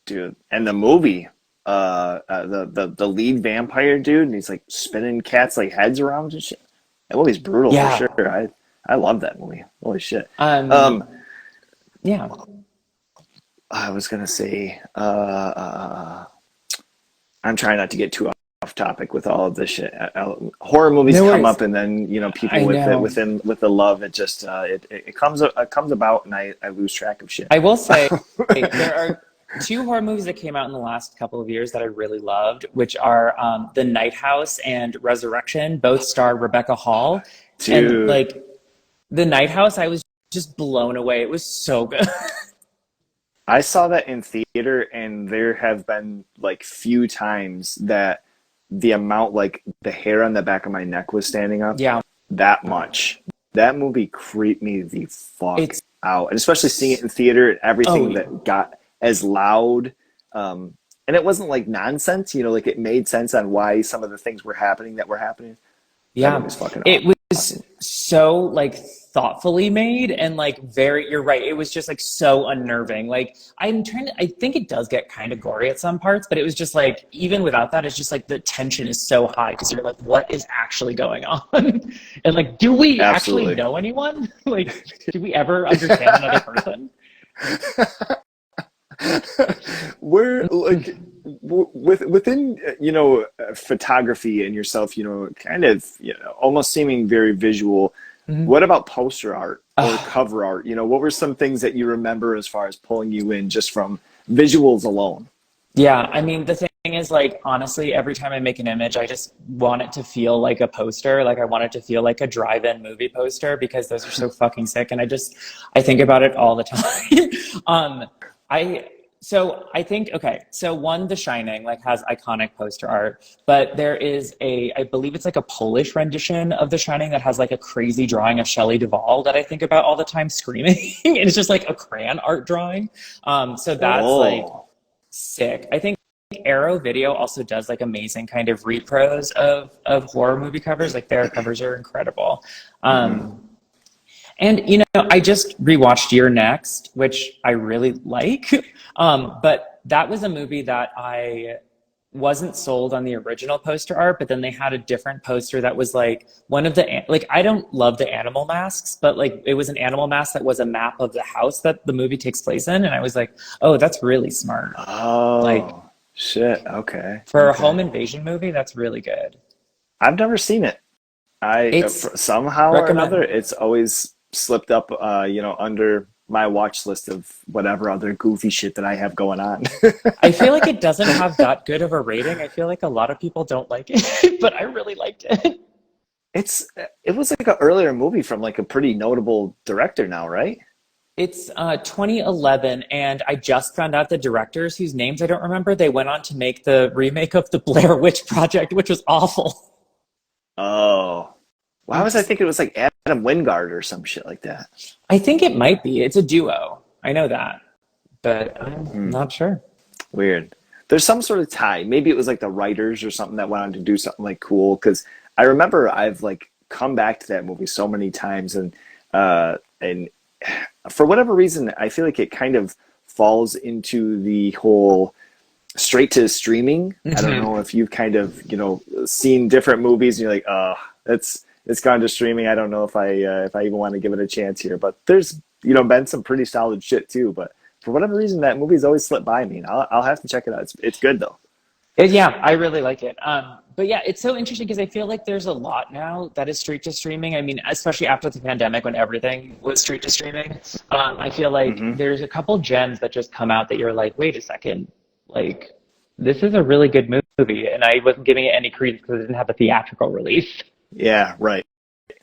[SPEAKER 1] dude. And the movie, the lead vampire dude, and he's like spinning cats like heads around and shit. That movie's brutal for
[SPEAKER 2] Yeah.
[SPEAKER 1] sure. I love that movie. Holy shit.
[SPEAKER 2] Um,
[SPEAKER 1] Um,
[SPEAKER 2] yeah.
[SPEAKER 1] I was gonna say, I'm trying not to get too off topic with all of this shit. Horror movies
[SPEAKER 2] No
[SPEAKER 1] come
[SPEAKER 2] worries.
[SPEAKER 1] up, and then people
[SPEAKER 2] I
[SPEAKER 1] with it
[SPEAKER 2] know.
[SPEAKER 1] within with the love, it just it comes about, and I lose track of shit.
[SPEAKER 2] I will say there are two horror movies that came out in the last couple of years that I really loved, which are The Night House and Resurrection. Both star Rebecca Hall. And
[SPEAKER 1] Dude,
[SPEAKER 2] like The Night House, I was just blown away. It was so good.
[SPEAKER 1] I saw that in theater, and there have been like few times that the amount like the hair on the back of my neck was standing up
[SPEAKER 2] Yeah.
[SPEAKER 1] that much. That movie creeped me the fuck
[SPEAKER 2] It's,
[SPEAKER 1] out, and especially seeing it in theater and
[SPEAKER 2] oh,
[SPEAKER 1] everything that got as loud. And it wasn't like nonsense, like it made sense on why some of the things were happening that were happening. That
[SPEAKER 2] yeah,
[SPEAKER 1] movie's fucking
[SPEAKER 2] it was
[SPEAKER 1] awesome.
[SPEAKER 2] so like thoughtfully made and like very, you're right. It was just like so unnerving. Like I think it does get kind of gory at some parts, but it was just like, even without that, it's just like the tension is so high because you're like, what is actually going on? And like, do we actually
[SPEAKER 1] Absolutely.
[SPEAKER 2] know anyone? Like, do we ever understand another person?
[SPEAKER 1] Where like within photography and yourself, kind of almost seeming very visual.
[SPEAKER 2] Mhm.
[SPEAKER 1] What about poster art or
[SPEAKER 2] Oh,
[SPEAKER 1] cover art? What were some things that you remember as far as pulling you in just from visuals alone?
[SPEAKER 2] yeah, I mean, the thing is, like, honestly, every time I make an image, I just want it to feel like a poster. Like, I want it to feel like a drive-in movie poster because those are so fucking sick. And I think about it all the time. I, so I think, okay, so one, The Shining, like, has iconic poster art, but there is I believe it's like a Polish rendition of The Shining that has like a crazy drawing of Shelley Duvall that I think about all the time screaming. And it's just like a crayon art drawing. So that's like,
[SPEAKER 1] Oh,
[SPEAKER 2] sick. I think Arrow Video also does like amazing kind of repros of horror movie covers. Like their covers are incredible.
[SPEAKER 1] hmm.
[SPEAKER 2] And I just rewatched You're Next, which I really like. But that was a movie that I wasn't sold on the original poster art, but then they had a different poster that was like one of the like I don't love the animal masks, but like it was an animal mask that was a map of the house that the movie takes place in, and I was like, oh, that's really smart. Like
[SPEAKER 1] Oh, shit. Okay.
[SPEAKER 2] for a
[SPEAKER 1] Okay.
[SPEAKER 2] home invasion movie, that's really good.
[SPEAKER 1] I've never seen it.
[SPEAKER 2] It's
[SPEAKER 1] Somehow or another,
[SPEAKER 2] recommend.
[SPEAKER 1] it's always slipped up, under my watch list of whatever other goofy shit that I have going on.
[SPEAKER 2] I feel like it doesn't have that good of a rating. I feel like a lot of people don't like it, but I really liked it.
[SPEAKER 1] It's it was like an earlier movie from like a pretty notable director now, right?
[SPEAKER 2] It's 2011, and I just found out the directors whose names I don't remember. They went on to make the remake of the Blair Witch Project, which was awful.
[SPEAKER 1] Oh, why was I
[SPEAKER 2] Oops.
[SPEAKER 1] thinking it was like Adam Wingard or some shit like that?
[SPEAKER 2] I think it might be. It's a duo. I know that, but I'm
[SPEAKER 1] Hmm,
[SPEAKER 2] not sure.
[SPEAKER 1] weird. There's some sort of tie. Maybe it was like the writers or something that went on to do something like cool. Because I remember I've like come back to that movie so many times, and for whatever reason, I feel like it kind of falls into the whole straight to streaming. I don't
[SPEAKER 2] Mhm.
[SPEAKER 1] know if you've kind of seen different movies and you're like, oh, it's gone to streaming. I don't know if I even want to give it a chance here. But there's been some pretty solid shit too. But for whatever reason, that movie's always slipped by me. And I'll have to check it out. It's good though.
[SPEAKER 2] Yeah, I really like it. But yeah, it's so interesting because I feel like there's a lot now that is straight to streaming. I mean, especially after the pandemic when everything was straight to streaming, I feel like
[SPEAKER 1] Hmm.
[SPEAKER 2] there's a couple gems that just come out that you're like, wait a second, like this is a really good movie, and I wasn't giving it any credence because it didn't have a theatrical release.
[SPEAKER 1] Yeah, right,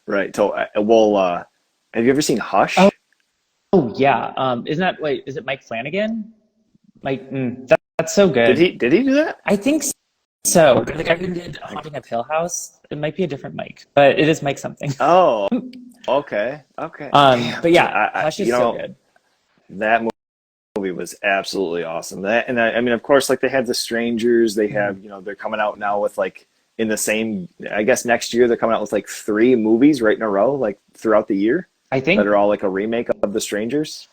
[SPEAKER 1] right. So, well, have you ever seen
[SPEAKER 2] Oh,
[SPEAKER 1] Hush?
[SPEAKER 2] oh yeah. Isn't that wait? Is it Mike Flanagan? That's so
[SPEAKER 1] Did
[SPEAKER 2] good.
[SPEAKER 1] he do that?
[SPEAKER 2] I think so. The guy who did Haunting of Hill House. It might be a different Mike, but it is Mike something.
[SPEAKER 1] Oh, okay, okay. Damn,
[SPEAKER 2] But
[SPEAKER 1] dude,
[SPEAKER 2] yeah, Hush is so good.
[SPEAKER 1] that movie was absolutely awesome. That, and I mean, of course, like they had The Strangers. They
[SPEAKER 2] Mhm.
[SPEAKER 1] have, they're coming out now with like in the same. I guess next year they're coming out with like three movies right in a row, like throughout the year,
[SPEAKER 2] I
[SPEAKER 1] that
[SPEAKER 2] think
[SPEAKER 1] are all like a remake of The Strangers.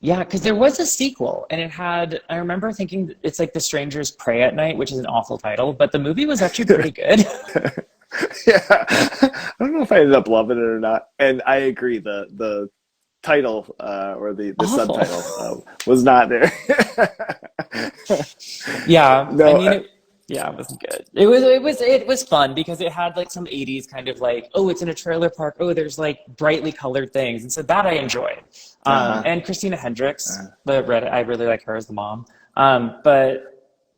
[SPEAKER 2] yeah, because there was a sequel, and it had. I remember thinking it's like The Strangers Pray at Night, which is an awful title, but the movie was actually pretty good.
[SPEAKER 1] Yeah, I don't know if I ended up loving it or not. And I agree, the title or the
[SPEAKER 2] Awful.
[SPEAKER 1] subtitle was not there.
[SPEAKER 2] Yeah, I
[SPEAKER 1] No,
[SPEAKER 2] mean it. Yeah, it wasn't good. It was fun because it had like some 80s kind of like, oh, it's in a trailer park. Oh, there's like brightly colored things. And so that I enjoyed.
[SPEAKER 1] uh-huh.
[SPEAKER 2] And Christina Hendricks, I really like her as the mom. But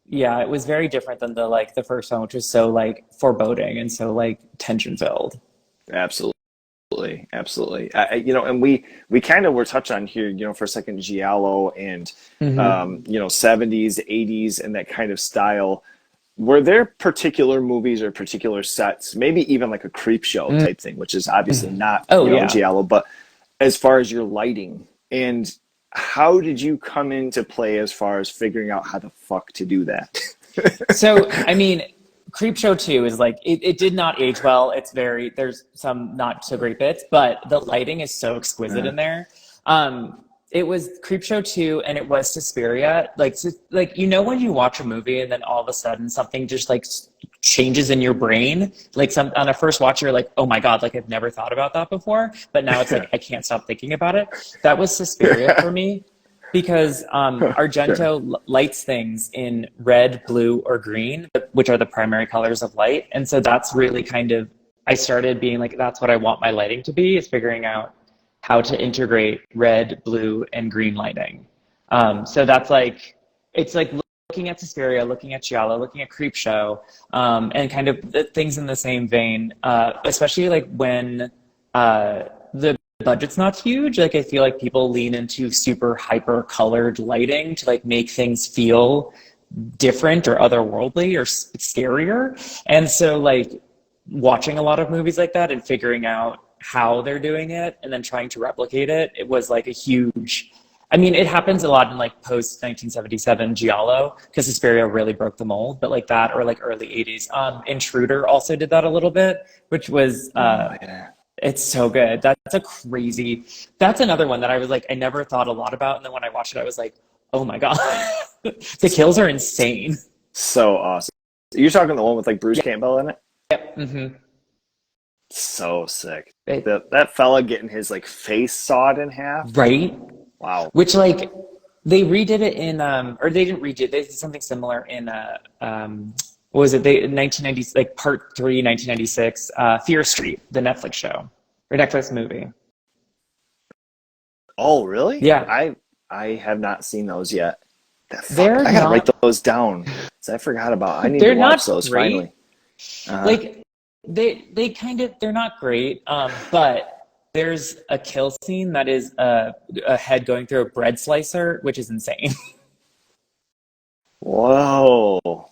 [SPEAKER 2] yeah, it was very different than the first one, which was so like foreboding and so like tension filled.
[SPEAKER 1] Absolutely. Absolutely. And we kind of were touched on here, for a second, Giallo and
[SPEAKER 2] Hmm.
[SPEAKER 1] 70s, 80s, and that kind of style. Were there particular movies or particular sets, maybe even like a creep show type thing, which is obviously not,
[SPEAKER 2] Oh yeah.
[SPEAKER 1] Giallo, but as far as your lighting and how did you come into play as far as figuring out how the fuck to do that?
[SPEAKER 2] So, I mean, Creepshow 2 is like it did not age well. There's some not so great bits, but the lighting is so exquisite
[SPEAKER 1] Uh,
[SPEAKER 2] in there. It was Creepshow 2 and it was Suspiria. Like when you watch a movie and then all of a sudden something just like changes in your brain. Like some on a first watch you're like, "Oh my God, like I've never thought about that before." But now it's like I can't stop thinking about it. That was Suspiria for me. Because
[SPEAKER 1] Sure.
[SPEAKER 2] Argento lights things in red, blue, or green, which are the primary colors of light. And so that's really kind of, I started being like, that's what I want my lighting to be, is figuring out how to integrate red, blue, and green lighting. So that's like, it's like looking at Suspiria, looking at Giallo, looking at Creepshow, and kind of the things in the same vein, especially like when the budget's not huge. Like I feel like people lean into super hyper colored lighting to like make things feel different or otherworldly or scarier. And so like watching a lot of movies like that and figuring out how they're doing it and then trying to replicate it, it was like a huge, I mean, it happens a lot in like post 1977 Giallo because Suspiria really broke the mold, but like that or like early 80s. Intruder also did that a little bit, which was
[SPEAKER 1] Oh yeah.
[SPEAKER 2] it's so good. That's a crazy. That's another one that I was like, I never thought a lot about, and then when I watched it, I was like, oh my god, the kills are insane.
[SPEAKER 1] So awesome. You're talking the one with like Bruce
[SPEAKER 2] Yeah.
[SPEAKER 1] Campbell in it?
[SPEAKER 2] Yep. Mm-hmm.
[SPEAKER 1] So sick.
[SPEAKER 2] It,
[SPEAKER 1] That fella getting his like face sawed in half.
[SPEAKER 2] right.
[SPEAKER 1] Wow.
[SPEAKER 2] Which like they redid it in or they didn't redo it. They did something similar in what was it? They 1990 like part 3 1996 Fear Street, the Netflix show or Netflix movie.
[SPEAKER 1] Oh, really?
[SPEAKER 2] Yeah.
[SPEAKER 1] I have not seen those yet. Fuck,
[SPEAKER 2] They're
[SPEAKER 1] I gotta write
[SPEAKER 2] not
[SPEAKER 1] those down. 'Cause I forgot about. I need to
[SPEAKER 2] they're
[SPEAKER 1] watch
[SPEAKER 2] not
[SPEAKER 1] those
[SPEAKER 2] great.
[SPEAKER 1] finally. Uh,
[SPEAKER 2] Like they kind of they're not great, but there's a kill scene that is a head going through a bread slicer, which is insane.
[SPEAKER 1] whoa.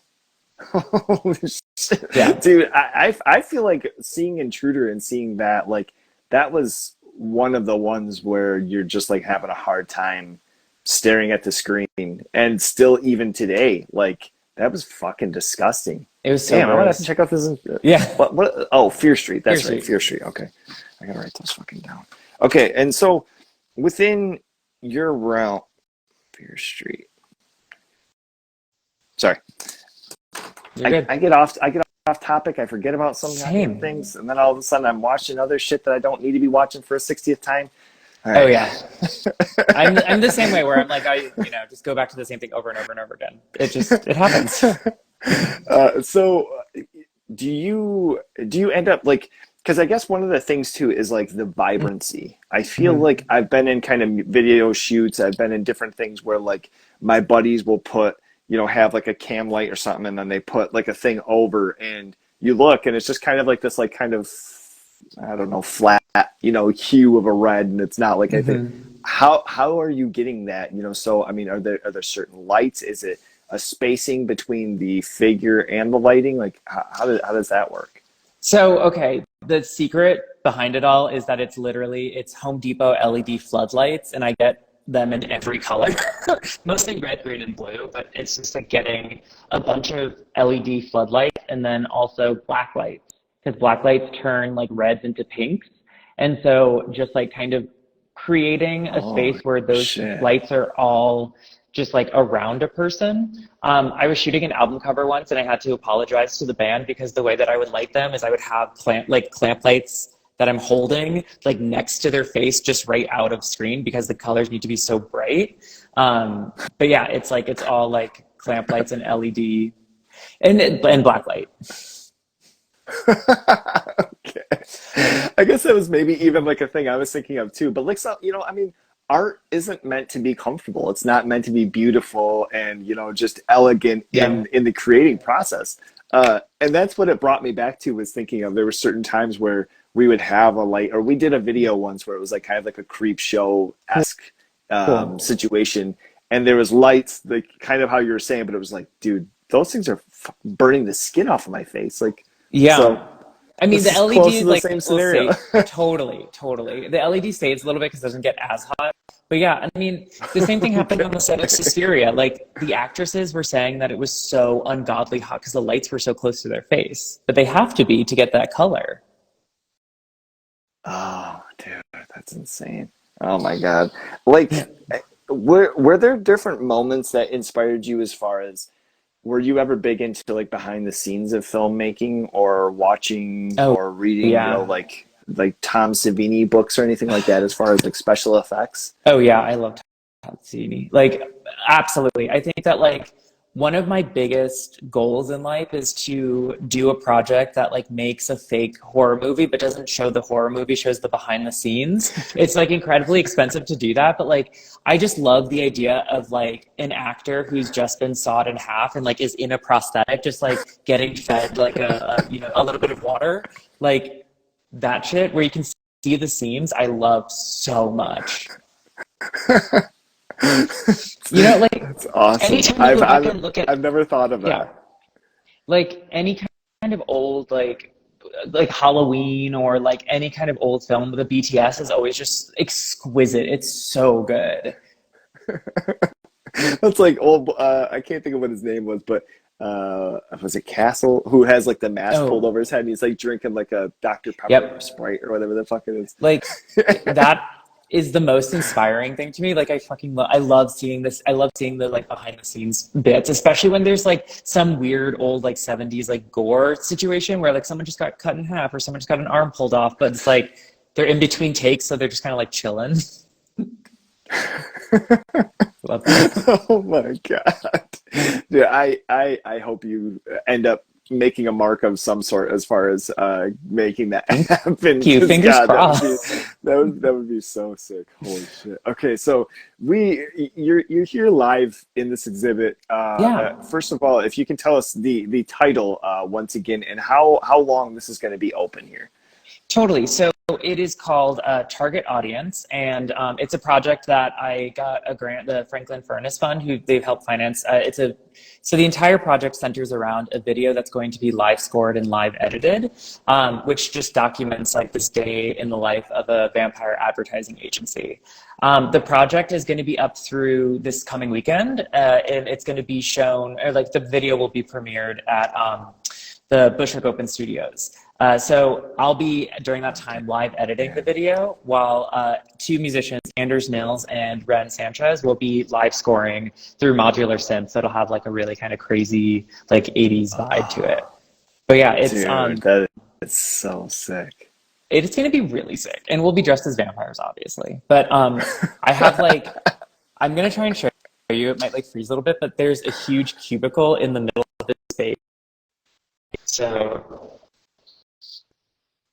[SPEAKER 1] Holy shit.
[SPEAKER 2] Yeah.
[SPEAKER 1] Dude, I feel like seeing Intruder and seeing that, like, that was one of the ones where you're just like having a hard time staring at the screen. And still, even today, like, that was fucking disgusting.
[SPEAKER 2] It was so
[SPEAKER 1] Damn, I might have to
[SPEAKER 2] gross.
[SPEAKER 1] check out this.
[SPEAKER 2] Yeah.
[SPEAKER 1] What? Oh, Fear Street.
[SPEAKER 2] Fear
[SPEAKER 1] That's right.
[SPEAKER 2] Street.
[SPEAKER 1] Fear Street. Okay. I gotta write those fucking down. Okay. And so within your realm, Fear Street. Sorry.
[SPEAKER 2] You're good.
[SPEAKER 1] I get off topic. I forget about some goddamn
[SPEAKER 2] Same.
[SPEAKER 1] things, and then all of a sudden I'm watching other shit that I don't need to be watching for a 60th time. All
[SPEAKER 2] Oh
[SPEAKER 1] right.
[SPEAKER 2] yeah. I'm the same way where I'm like just go back to the same thing over and over and over again. It happens.
[SPEAKER 1] So do you end up like, because I guess one of the things too is like the vibrancy. I feel
[SPEAKER 2] Mhm.
[SPEAKER 1] like I've been in kind of video shoots, I've been in different things where like my buddies will put, have like a cam light or something, and then they put like a thing over, and you look, and it's just kind of like this like kind of, I don't know, flat, hue of a red, and it's not like I think.
[SPEAKER 2] Mhm.
[SPEAKER 1] How are you getting that? So I mean, are there certain lights? Is it a spacing between the figure and the lighting? Like how does that work?
[SPEAKER 2] So, okay, the secret behind it all is that it's Home Depot LED floodlights, and I get them in every color, mostly red, green, and blue. But it's just like getting a bunch of LED floodlights and then also black lights, because black lights turn like reds into pinks, and so just like kind of creating a
[SPEAKER 1] Oh
[SPEAKER 2] space where those
[SPEAKER 1] shit.
[SPEAKER 2] lights are all just like around a person. I was shooting an album cover once, and I had to apologize to the band because the way that I would light them is I would have clamp lights that I'm holding like next to their face, just right out of screen because the colors need to be so bright. But yeah, it's all like clamp lights and LED and black light.
[SPEAKER 1] Okay. I guess that was maybe even like a thing I was thinking of too. But like, so, I mean, art isn't meant to be comfortable. It's not meant to be beautiful and, just elegant
[SPEAKER 2] Yeah.
[SPEAKER 1] in the creating process. And that's what it brought me back to, was thinking of, there were certain times where we would have a light, or we did a video once where it was like kind of like a creep show esque
[SPEAKER 2] Cool.
[SPEAKER 1] situation. And there was lights, like kind of how you were saying, but it was like, dude, those things are burning the skin off of my face. Like,
[SPEAKER 2] Yeah.
[SPEAKER 1] so
[SPEAKER 2] I mean,
[SPEAKER 1] this
[SPEAKER 2] the
[SPEAKER 1] is close
[SPEAKER 2] LED
[SPEAKER 1] to the
[SPEAKER 2] like
[SPEAKER 1] same
[SPEAKER 2] will
[SPEAKER 1] scenario.
[SPEAKER 2] save totally, totally. The LED saves a little bit because it doesn't get as hot. But yeah, I mean, the same thing happened on the set of Suspiria. Like the actresses were saying that it was so ungodly hot because the lights were so close to their face, but they have to be to get that color.
[SPEAKER 1] Oh, dude, that's insane. Oh my God. Like, were there different moments that inspired you, as far as, were you ever big into like behind the scenes of filmmaking, or watching
[SPEAKER 2] Oh,
[SPEAKER 1] or reading,
[SPEAKER 2] yeah.
[SPEAKER 1] like Tom Savini books or anything like that, as far as like special effects?
[SPEAKER 2] Oh, yeah. I love Like, absolutely. I think that like one of my biggest goals in life is to do a project that like makes a fake horror movie but doesn't show the horror movie, shows the behind the scenes. It's like incredibly expensive to do that, but like I just love the idea of like an actor who's just been sawed in half and like is in a prosthetic just like getting fed like a little bit of water. Like that shit where you can see the seams, I love so much. Like
[SPEAKER 1] That's awesome.
[SPEAKER 2] anytime you go back and look at,
[SPEAKER 1] I've never thought of
[SPEAKER 2] yeah,
[SPEAKER 1] that.
[SPEAKER 2] like any kind of old like Halloween or like any kind of old film, the BTS is always just exquisite. It's so good.
[SPEAKER 1] That's like old. I can't think of what his name was, but was it Castle, who has like the mask pulled
[SPEAKER 2] Oh,
[SPEAKER 1] over his head and he's like drinking like a Dr. Pepper or
[SPEAKER 2] yep.
[SPEAKER 1] Sprite or whatever the fuck it is.
[SPEAKER 2] Like that is the most inspiring thing to me. Like I love seeing this. I love seeing the like behind the scenes bits, especially when there's like some weird old like 70s like gore situation where like someone just got cut in half or someone just got an arm pulled off, but it's like they're in between takes, so they're just kind of like chilling. Love that.
[SPEAKER 1] Oh my God. Dude, I hope you end up making a mark of some sort as far as making that happen.
[SPEAKER 2] Thank you.
[SPEAKER 1] 'Cause,
[SPEAKER 2] Fingers
[SPEAKER 1] God,
[SPEAKER 2] crossed.
[SPEAKER 1] that would be so sick. Holy shit. Okay, so you're here live in this exhibit.
[SPEAKER 2] Yeah.
[SPEAKER 1] First of all, if you can tell us the title once again and how long this is going to be open here.
[SPEAKER 2] Totally. So it is called Target Audience, and it's a project that I got a grant, the Franklin Furnace Fund, who they've helped finance. So the entire project centers around a video that's going to be live scored and live edited, which just documents like this day in the life of a vampire advertising agency. The project is going to be up through this coming weekend, and it's going to be shown, or like the video will be premiered at the Bushwick Open Studios. So I'll be, during that time, live editing the video, while two musicians, Anders Nils and Ren Sanchez, will be live scoring through modular synths. So it'll have like a really kind of crazy, like 80s vibe to it. But yeah,
[SPEAKER 1] Dude, that is so sick.
[SPEAKER 2] it's going to be really sick. And we'll be dressed as vampires, obviously. But I have like, I'm going to try and show you, it might like freeze a little bit, but there's a huge cubicle in the middle of this space. So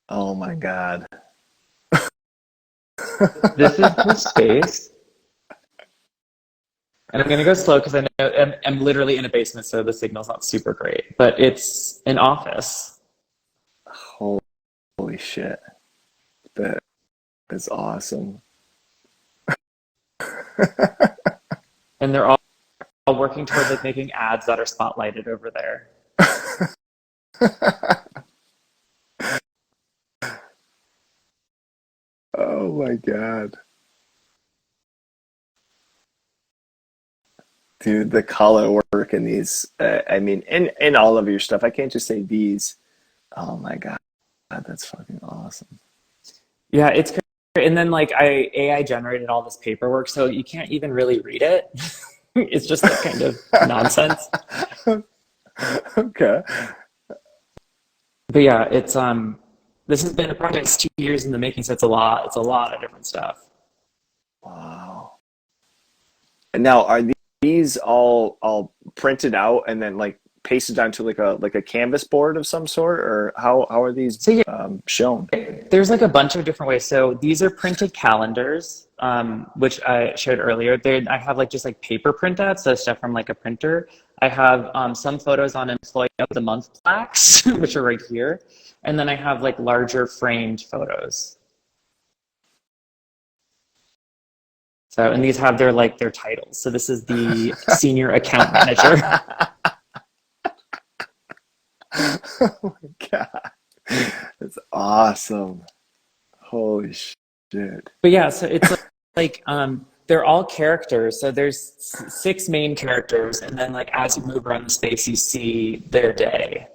[SPEAKER 1] Oh my God.
[SPEAKER 2] this is the space. And I'm going to go slow because I know I'm literally in a basement, so the signal's not super great. But it's an office.
[SPEAKER 1] Holy shit. That is awesome.
[SPEAKER 2] And they're all working towards like making ads that are spotlighted over there.
[SPEAKER 1] Oh my God. Dude, the color work in these, I mean, in all of your stuff, I can't just say these. Oh my God. That's fucking awesome.
[SPEAKER 2] Yeah, it's crazy. And then like AI generated all this paperwork, so you can't even really read it. It's just like kind of nonsense.
[SPEAKER 1] Okay.
[SPEAKER 2] But yeah, it's this has been a project. It's 2 years in the making, so it's a lot. It's a lot of different stuff.
[SPEAKER 1] Wow. And now, are these all printed out and then like pasted onto like a canvas board of some sort, or how are these
[SPEAKER 2] So yeah,
[SPEAKER 1] shown?
[SPEAKER 2] there's like a bunch of different ways. So these are printed calendars, which I showed earlier. I have like just like paper printouts, so stuff from like a printer. I have some photos on Employee of the Month plaques, which are right here. And then I have like larger framed photos. So, and these have their titles. So this is the senior account manager.
[SPEAKER 1] Oh my God. That's awesome. Holy shit.
[SPEAKER 2] But yeah, so it's like they're all characters. So there's six main characters, and then like as you move around the space, you see their day,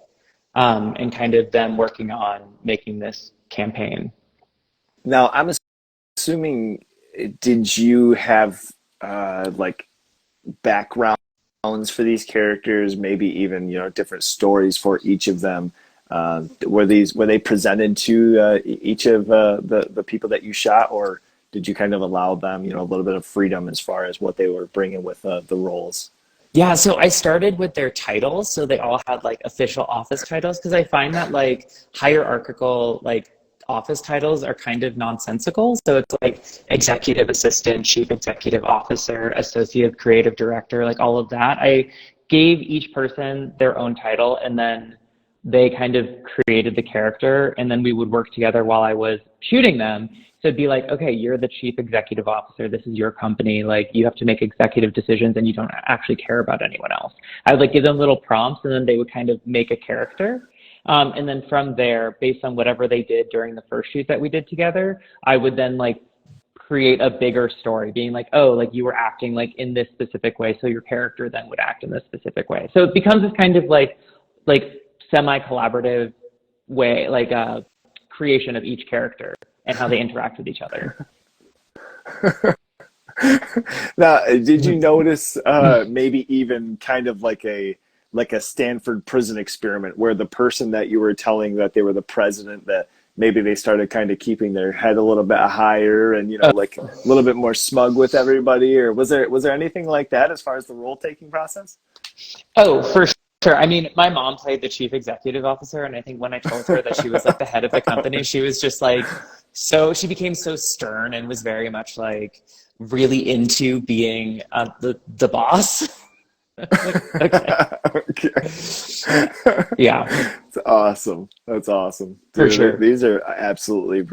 [SPEAKER 2] and kind of them working on making this campaign.
[SPEAKER 1] Now, I'm assuming, did you have like backgrounds for these characters, maybe even different stories for each of them? Were they presented to each of the people that you shot, or did you kind of allow them, a little bit of freedom as far as what they were bringing with the roles?
[SPEAKER 2] Yeah, so I started with their titles, so they all had like official office titles because I find that like hierarchical like office titles are kind of nonsensical. So it's like executive assistant, chief executive officer, associate creative director, like all of that. I gave each person their own title and then they kind of created the character and then we would work together while I was shooting them. So it'd be like, okay, you're the chief executive officer. This is your company. Like you have to make executive decisions and you don't actually care about anyone else. I would like give them little prompts and then they would kind of make a character. And then from there, based on whatever they did during the first shoot that we did together, I would then like create a bigger story being like, oh, like you were acting like in this specific way. So your character then would act in this specific way. So it becomes this kind of like semi-collaborative way, like a creation of each character and how they interact with each other.
[SPEAKER 1] Now, did you notice maybe even kind of like a Stanford prison experiment where the person that you were telling that they were the president, that maybe they started kind of keeping their head a little bit higher and like a little bit more smug with everybody, or was there anything like that as far as the role taking process?
[SPEAKER 2] Oh, for sure. I mean, my mom played the chief executive officer, and I think when I told her that she was like the head of the company, she was just like, so she became so stern and was very much like really into being the boss. Like, okay.
[SPEAKER 1] Okay.
[SPEAKER 2] Yeah.
[SPEAKER 1] It's awesome. That's awesome.
[SPEAKER 2] For
[SPEAKER 1] Dude,
[SPEAKER 2] sure.
[SPEAKER 1] these are absolutely,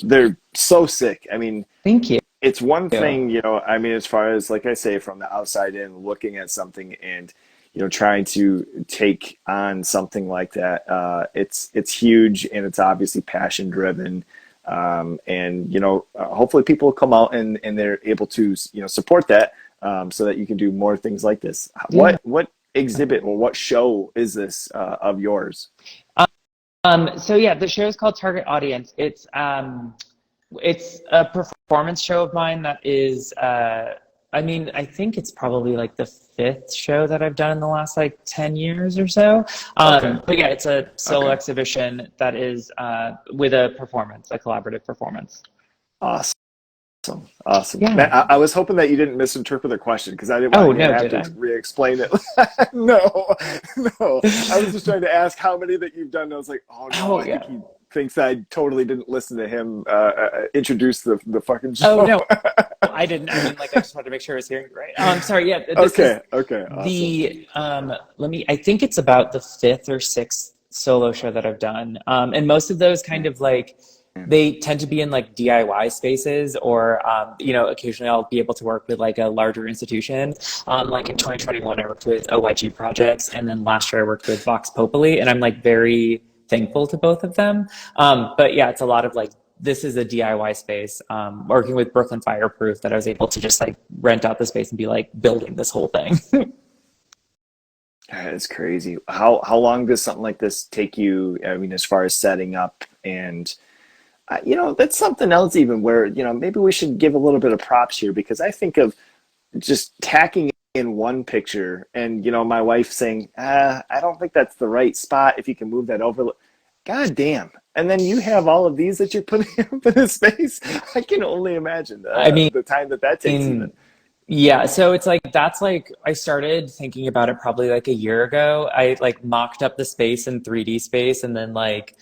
[SPEAKER 1] they're so sick. I mean,
[SPEAKER 2] Thank you.
[SPEAKER 1] it's one thing, I mean, as far as, like I say, from the outside in, looking at something and, trying to take on something like that. It's huge and it's obviously passion driven. And, hopefully people come out and they're able to, support that, so that you can do more things like this.
[SPEAKER 2] Yeah.
[SPEAKER 1] What exhibit or what show is this, of yours?
[SPEAKER 2] So yeah, the show is called Target Audience. It's a performance show of mine that is, I mean, I think it's probably like the fifth show that I've done in the last like 10 years or so.
[SPEAKER 1] Okay.
[SPEAKER 2] But yeah, it's a solo
[SPEAKER 1] Okay.
[SPEAKER 2] exhibition that is with a performance, a collaborative performance.
[SPEAKER 1] Awesome. Awesome.
[SPEAKER 2] Yeah.
[SPEAKER 1] Man, I was hoping that you didn't misinterpret the question because I didn't
[SPEAKER 2] Oh,
[SPEAKER 1] want you to
[SPEAKER 2] no,
[SPEAKER 1] have
[SPEAKER 2] did
[SPEAKER 1] to
[SPEAKER 2] I?
[SPEAKER 1] re-explain it. No, no. I was just trying to ask how many that you've done. And I was like, oh no,
[SPEAKER 2] Oh,
[SPEAKER 1] I think
[SPEAKER 2] yeah.
[SPEAKER 1] he thinks that I totally didn't listen to him introduce the fucking
[SPEAKER 2] Oh,
[SPEAKER 1] show.
[SPEAKER 2] no, I didn't. I mean, like, I just wanted to make sure I was hearing it right. Sorry, yeah, this is
[SPEAKER 1] Okay. Okay. Awesome.
[SPEAKER 2] I think it's about the fifth or sixth solo show that I've done. And most of those kind of like, they tend to be in like DIY spaces or, occasionally I'll be able to work with like a larger institution. Like in 2021, I worked with 𝖍𝖎𝖈𝖐 projects. And then last year I worked with 𝖍𝖎𝖈𝖐𝖊𝖗𝖗, and I'm like very thankful to both of them. But yeah, it's a lot of like, this is a DIY space, working with Brooklyn Fireproof, that I was able to just like rent out the space and be like building this whole thing.
[SPEAKER 1] That is crazy. How long does something like this take you? I mean, as far as setting up and that's something else even where, maybe we should give a little bit of props here because I think of just tacking in one picture and, my wife saying, I don't think that's the right spot. If you can move that over. God damn. And then you have all of these that you're putting up in a space. I can only imagine
[SPEAKER 2] I mean,
[SPEAKER 1] the time that takes even.
[SPEAKER 2] yeah, so it's like that's like I started thinking about it probably like a year ago. I like mocked up the space in 3D space and then like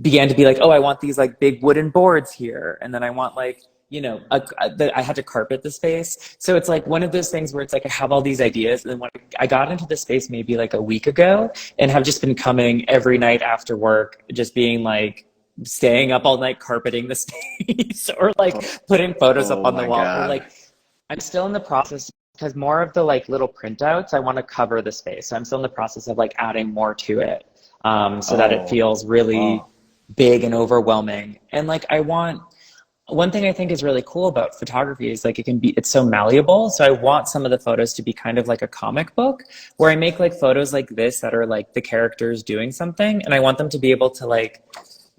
[SPEAKER 2] began to be like, oh, I want these like big wooden boards here. And then I want like, I had to carpet the space. So it's like one of those things where it's like I have all these ideas. And then when I got into the space maybe like a week ago and have just been coming every night after work, just being like, staying up all night carpeting the space or like putting photos up
[SPEAKER 1] Oh
[SPEAKER 2] on the
[SPEAKER 1] my
[SPEAKER 2] wall or
[SPEAKER 1] God.
[SPEAKER 2] like I'm still in the process because more of the like little printouts, I want to cover the space. So I'm still in the process of like adding more to it, so that it
[SPEAKER 1] Oh,
[SPEAKER 2] feels really
[SPEAKER 1] oh,
[SPEAKER 2] big and overwhelming. And like I want one thing I think is really cool about photography is like it's so malleable. So I want some of the photos to be kind of like a comic book where I make like photos like this that are like the characters doing something, and I want them to be able to like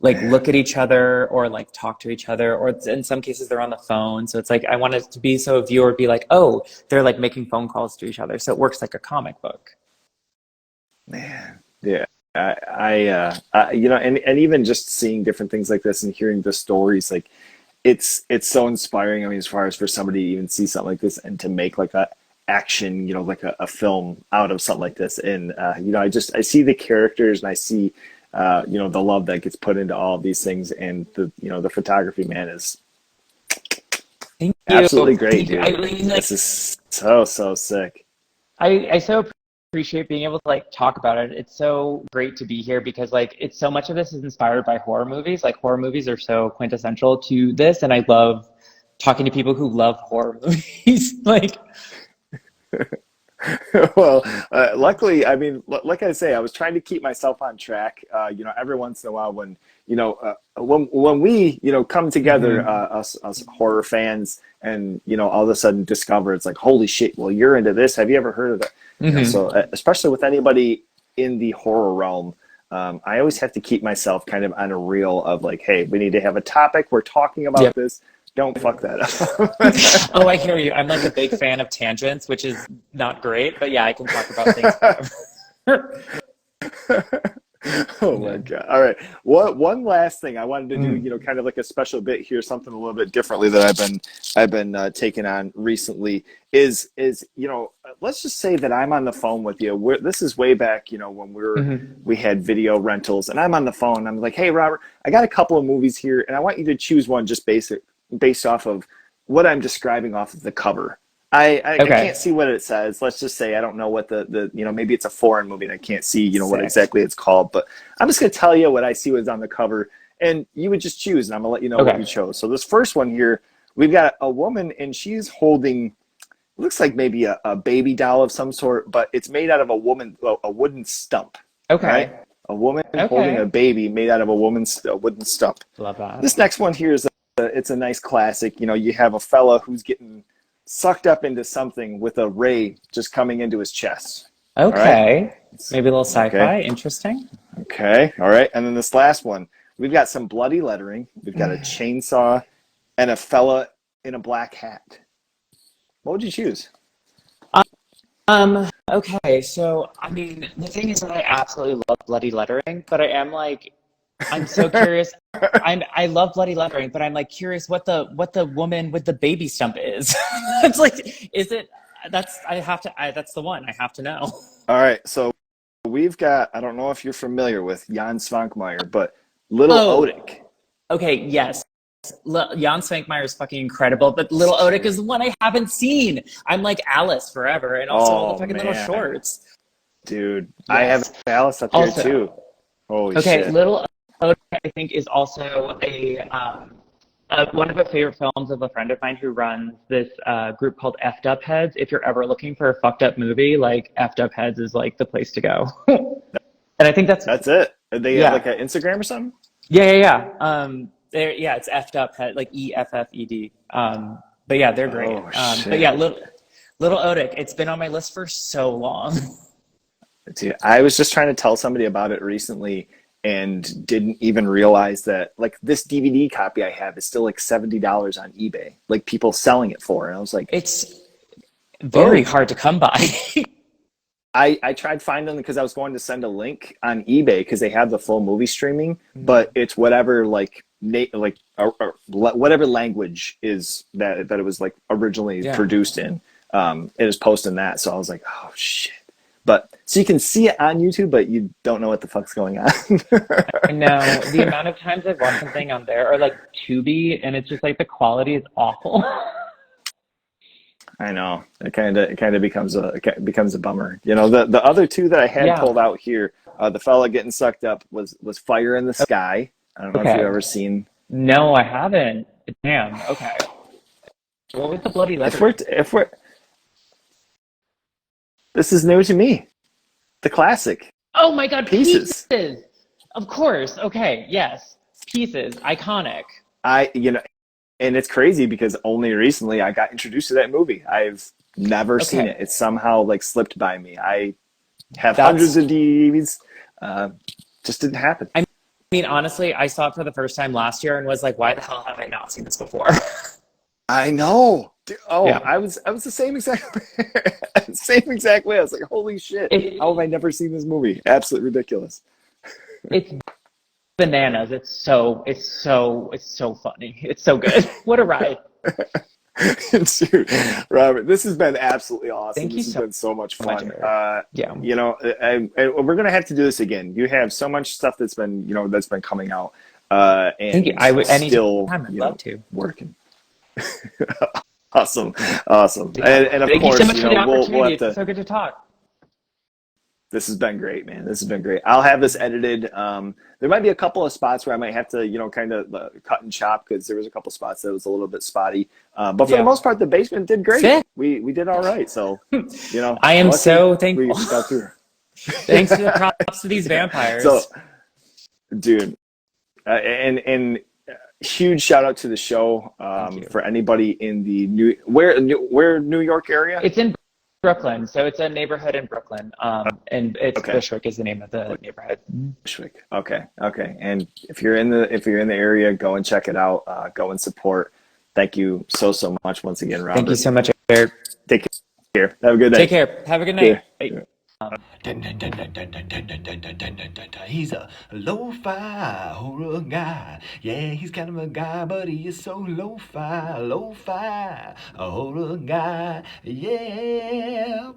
[SPEAKER 1] man.
[SPEAKER 2] look at each other or like talk to each other, or in some cases they're on the phone. So it's like I want it to be so a viewer would be like, oh, they're like making phone calls to each other. So it works like a comic book.
[SPEAKER 1] Man, yeah, and even just seeing different things like this and hearing the stories, like it's so inspiring. I mean, as far as for somebody to even see something like this and to make like a action, like a film out of something like this. And I see the characters and I see the love that gets put into all of these things, and the photography, man, is
[SPEAKER 2] Thank
[SPEAKER 1] absolutely
[SPEAKER 2] you.
[SPEAKER 1] great,
[SPEAKER 2] Thank you. I
[SPEAKER 1] dude.
[SPEAKER 2] mean, like,
[SPEAKER 1] This is so sick.
[SPEAKER 2] I so appreciate being able to like talk about it. It's so great to be here because like it's so much of this is inspired by horror movies. Like horror movies are so quintessential to this, and I love talking to people who love horror movies. Like,
[SPEAKER 1] Well, luckily, I mean, like I say, I was trying to keep myself on track. Every once in a while, when we come together,
[SPEAKER 2] mhm.
[SPEAKER 1] us horror fans, and all of a sudden discover it's like, holy shit! Well, you're into this. Have you ever heard of that?
[SPEAKER 2] Mhm.
[SPEAKER 1] So especially with anybody in the horror realm, I always have to keep myself kind of on a reel of like, hey, we need to have a topic. We're talking about
[SPEAKER 2] Yep.
[SPEAKER 1] this. Don't fuck that
[SPEAKER 2] Oh, I hear you. I'm like a big fan of tangents, which is not great, but yeah, I can talk about things forever.
[SPEAKER 1] up. Oh my
[SPEAKER 2] Yeah.
[SPEAKER 1] God. All right. What one last thing I wanted to do,
[SPEAKER 2] Mm.
[SPEAKER 1] kind of like a special bit here, something a little bit differently that I've been taking on recently is let's just say that I'm on the phone with you. This is way back, when
[SPEAKER 2] Mhm.
[SPEAKER 1] we had video rentals, and I'm on the phone. I'm like, hey, Robert, I got a couple of movies here, and I want you to choose one just based off of what I'm describing off of the cover. I can't
[SPEAKER 2] Okay.
[SPEAKER 1] see what it says. Let's just say I don't know what the maybe it's a foreign movie and I can't see what
[SPEAKER 2] Sick.
[SPEAKER 1] exactly it's called. But I'm just gonna tell you what I see was on the cover, and you would just choose, and I'm gonna let you know what you
[SPEAKER 2] Okay.
[SPEAKER 1] chose. So this first one here, we've got a woman, and she's holding looks like maybe a baby doll of some sort, but it's made out of a wooden stump. All right,
[SPEAKER 2] Okay.
[SPEAKER 1] a woman holding a
[SPEAKER 2] Okay.
[SPEAKER 1] baby made out of a wooden stump.
[SPEAKER 2] Love that.
[SPEAKER 1] This next one here is it's a nice classic. You have a fella who's getting sucked up into something with a ray just coming into his chest. All right.
[SPEAKER 2] Okay. Maybe a little
[SPEAKER 1] Okay.
[SPEAKER 2] sci-fi. Interesting.
[SPEAKER 1] Okay. All right. And then this last one, we've got some bloody lettering. We've got a chainsaw and a fella in a black hat. What would you choose?
[SPEAKER 2] Okay, so I mean, the thing is that I absolutely love bloody lettering, but I am like, I'm so curious. I love bloody lettering, but I'm like curious what the woman with the baby stump is. It's like, is it? That's I have to. That's the one I have to know.
[SPEAKER 1] All right. So we've got, I don't know if you're familiar with 𝖍𝖎𝖗𝖗, but Little
[SPEAKER 2] Oh,
[SPEAKER 1] Odick.
[SPEAKER 2] okay, yes. Jan Svankmajer is fucking incredible, but Little Odick is the one I haven't seen. I'm like Alice forever, and also all the
[SPEAKER 1] Oh
[SPEAKER 2] fucking little
[SPEAKER 1] man,
[SPEAKER 2] shorts.
[SPEAKER 1] dude. I have
[SPEAKER 2] Yes.
[SPEAKER 1] Alice up here
[SPEAKER 2] Also,
[SPEAKER 1] too. Holy
[SPEAKER 2] okay,
[SPEAKER 1] shit.
[SPEAKER 2] Little Oda, I think, is also one of the favorite films of a friend of mine who runs this group called F'd Up Heads. If you're ever looking for a fucked up movie, like F'd Up Heads is like the place to go. And I think that's
[SPEAKER 1] That's it. They have like
[SPEAKER 2] yeah,
[SPEAKER 1] an Instagram or something?
[SPEAKER 2] yeah. Yeah, it's F'd Up Head, like EFFED. But yeah, they're great.
[SPEAKER 1] Oh
[SPEAKER 2] But yeah,
[SPEAKER 1] shit.
[SPEAKER 2] Little Odick, it's been on my list for so long.
[SPEAKER 1] Dude, I was just trying to tell somebody about it recently and didn't even realize that like this DVD copy I have is still like $70 on eBay. Like people selling it for. And I was like,
[SPEAKER 2] It's very
[SPEAKER 1] whoa.
[SPEAKER 2] hard to come by.
[SPEAKER 1] I tried finding them because I was going to send a link on eBay because they have the full movie streaming, but it's whatever like whatever language is that it was like originally
[SPEAKER 2] Yeah.
[SPEAKER 1] produced in. It was posting that, so I was like, oh shit. But so you can see it on YouTube, but you don't know what the fuck's going on.
[SPEAKER 2] I know the amount of times I've watched something on there or like Tubi, and it's just like the quality is awful.
[SPEAKER 1] I know it kind of becomes a bummer. The other two that I had
[SPEAKER 2] Yeah.
[SPEAKER 1] pulled out here, the fella getting sucked up was Fire in the Sky. I don't know if you've
[SPEAKER 2] Okay.
[SPEAKER 1] ever seen.
[SPEAKER 2] No, I haven't. Damn. Okay. What was the bloody
[SPEAKER 1] If we're
[SPEAKER 2] lettering?
[SPEAKER 1] if we're This is new to me. The classic
[SPEAKER 2] Oh my God,
[SPEAKER 1] Pieces.
[SPEAKER 2] pieces. Of course. Okay. Yes. Pieces. Iconic.
[SPEAKER 1] I you know, and it's crazy because only recently I got introduced to that movie. I've never seen
[SPEAKER 2] Okay.
[SPEAKER 1] it. It somehow like slipped by me. I have hundreds
[SPEAKER 2] That's.
[SPEAKER 1] of DVDs. Uh, just didn't happen.
[SPEAKER 2] I mean, honestly, I saw it for the first time last year and was like, why the hell have I not seen this before?
[SPEAKER 1] I know. Dude, oh,
[SPEAKER 2] Yeah.
[SPEAKER 1] I was the same exact same exact way. I was like, holy shit!
[SPEAKER 2] It,
[SPEAKER 1] How have I never seen this movie? Absolutely ridiculous.
[SPEAKER 2] it's bananas. It's so funny. It's so good. What a ride.
[SPEAKER 1] Dude, Robert, this has been absolutely awesome.
[SPEAKER 2] Thank you
[SPEAKER 1] This has
[SPEAKER 2] so
[SPEAKER 1] been so much
[SPEAKER 2] much,
[SPEAKER 1] fun.
[SPEAKER 2] Eric. Yeah.
[SPEAKER 1] We're gonna have to do this again. You have so much stuff that's been, that's been coming out,
[SPEAKER 2] Thank you.
[SPEAKER 1] and
[SPEAKER 2] I would anytime.
[SPEAKER 1] still,
[SPEAKER 2] I'd love to.
[SPEAKER 1] working. Awesome, awesome,
[SPEAKER 2] Yeah.
[SPEAKER 1] and of
[SPEAKER 2] Thank you so
[SPEAKER 1] course,
[SPEAKER 2] much for the
[SPEAKER 1] we'll
[SPEAKER 2] opportunity.
[SPEAKER 1] have
[SPEAKER 2] It's
[SPEAKER 1] to.
[SPEAKER 2] so good to talk.
[SPEAKER 1] This has been great, man. This has been great. I'll have this edited. There might be a couple of spots where I might have to, kind of cut and chop because there was a couple spots that was a little bit spotty. But for the
[SPEAKER 2] Yeah.
[SPEAKER 1] most part, the basement did great.
[SPEAKER 2] Sick.
[SPEAKER 1] We did all right. So,
[SPEAKER 2] I am
[SPEAKER 1] lucky
[SPEAKER 2] so
[SPEAKER 1] we
[SPEAKER 2] thankful.
[SPEAKER 1] got through.
[SPEAKER 2] Thanks to the props to these
[SPEAKER 1] Yeah.
[SPEAKER 2] vampires.
[SPEAKER 1] So, dude, and huge shout out to the show
[SPEAKER 2] Thank you.
[SPEAKER 1] for anybody in the where New York area.
[SPEAKER 2] It's in Brooklyn, so it's a neighborhood in Brooklyn. And it's
[SPEAKER 1] Okay.
[SPEAKER 2] Bushwick is the name of the neighborhood.
[SPEAKER 1] Bushwick. Okay. And if you're in the area, go and check it out. Go and support. Thank you so much once again, Robert.
[SPEAKER 2] Thank you so much, Eric.
[SPEAKER 1] Take care. Have a good day.
[SPEAKER 2] Take care. Have a good night.
[SPEAKER 1] Yeah.
[SPEAKER 2] Bye.
[SPEAKER 3] He's a lo-fi horror guy. Yeah, he's kind of a guy, but he is so lo-fi a horror guy. Yeah.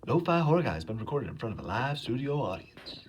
[SPEAKER 3] Lo-fi horror guy has been recorded in front of a live studio audience.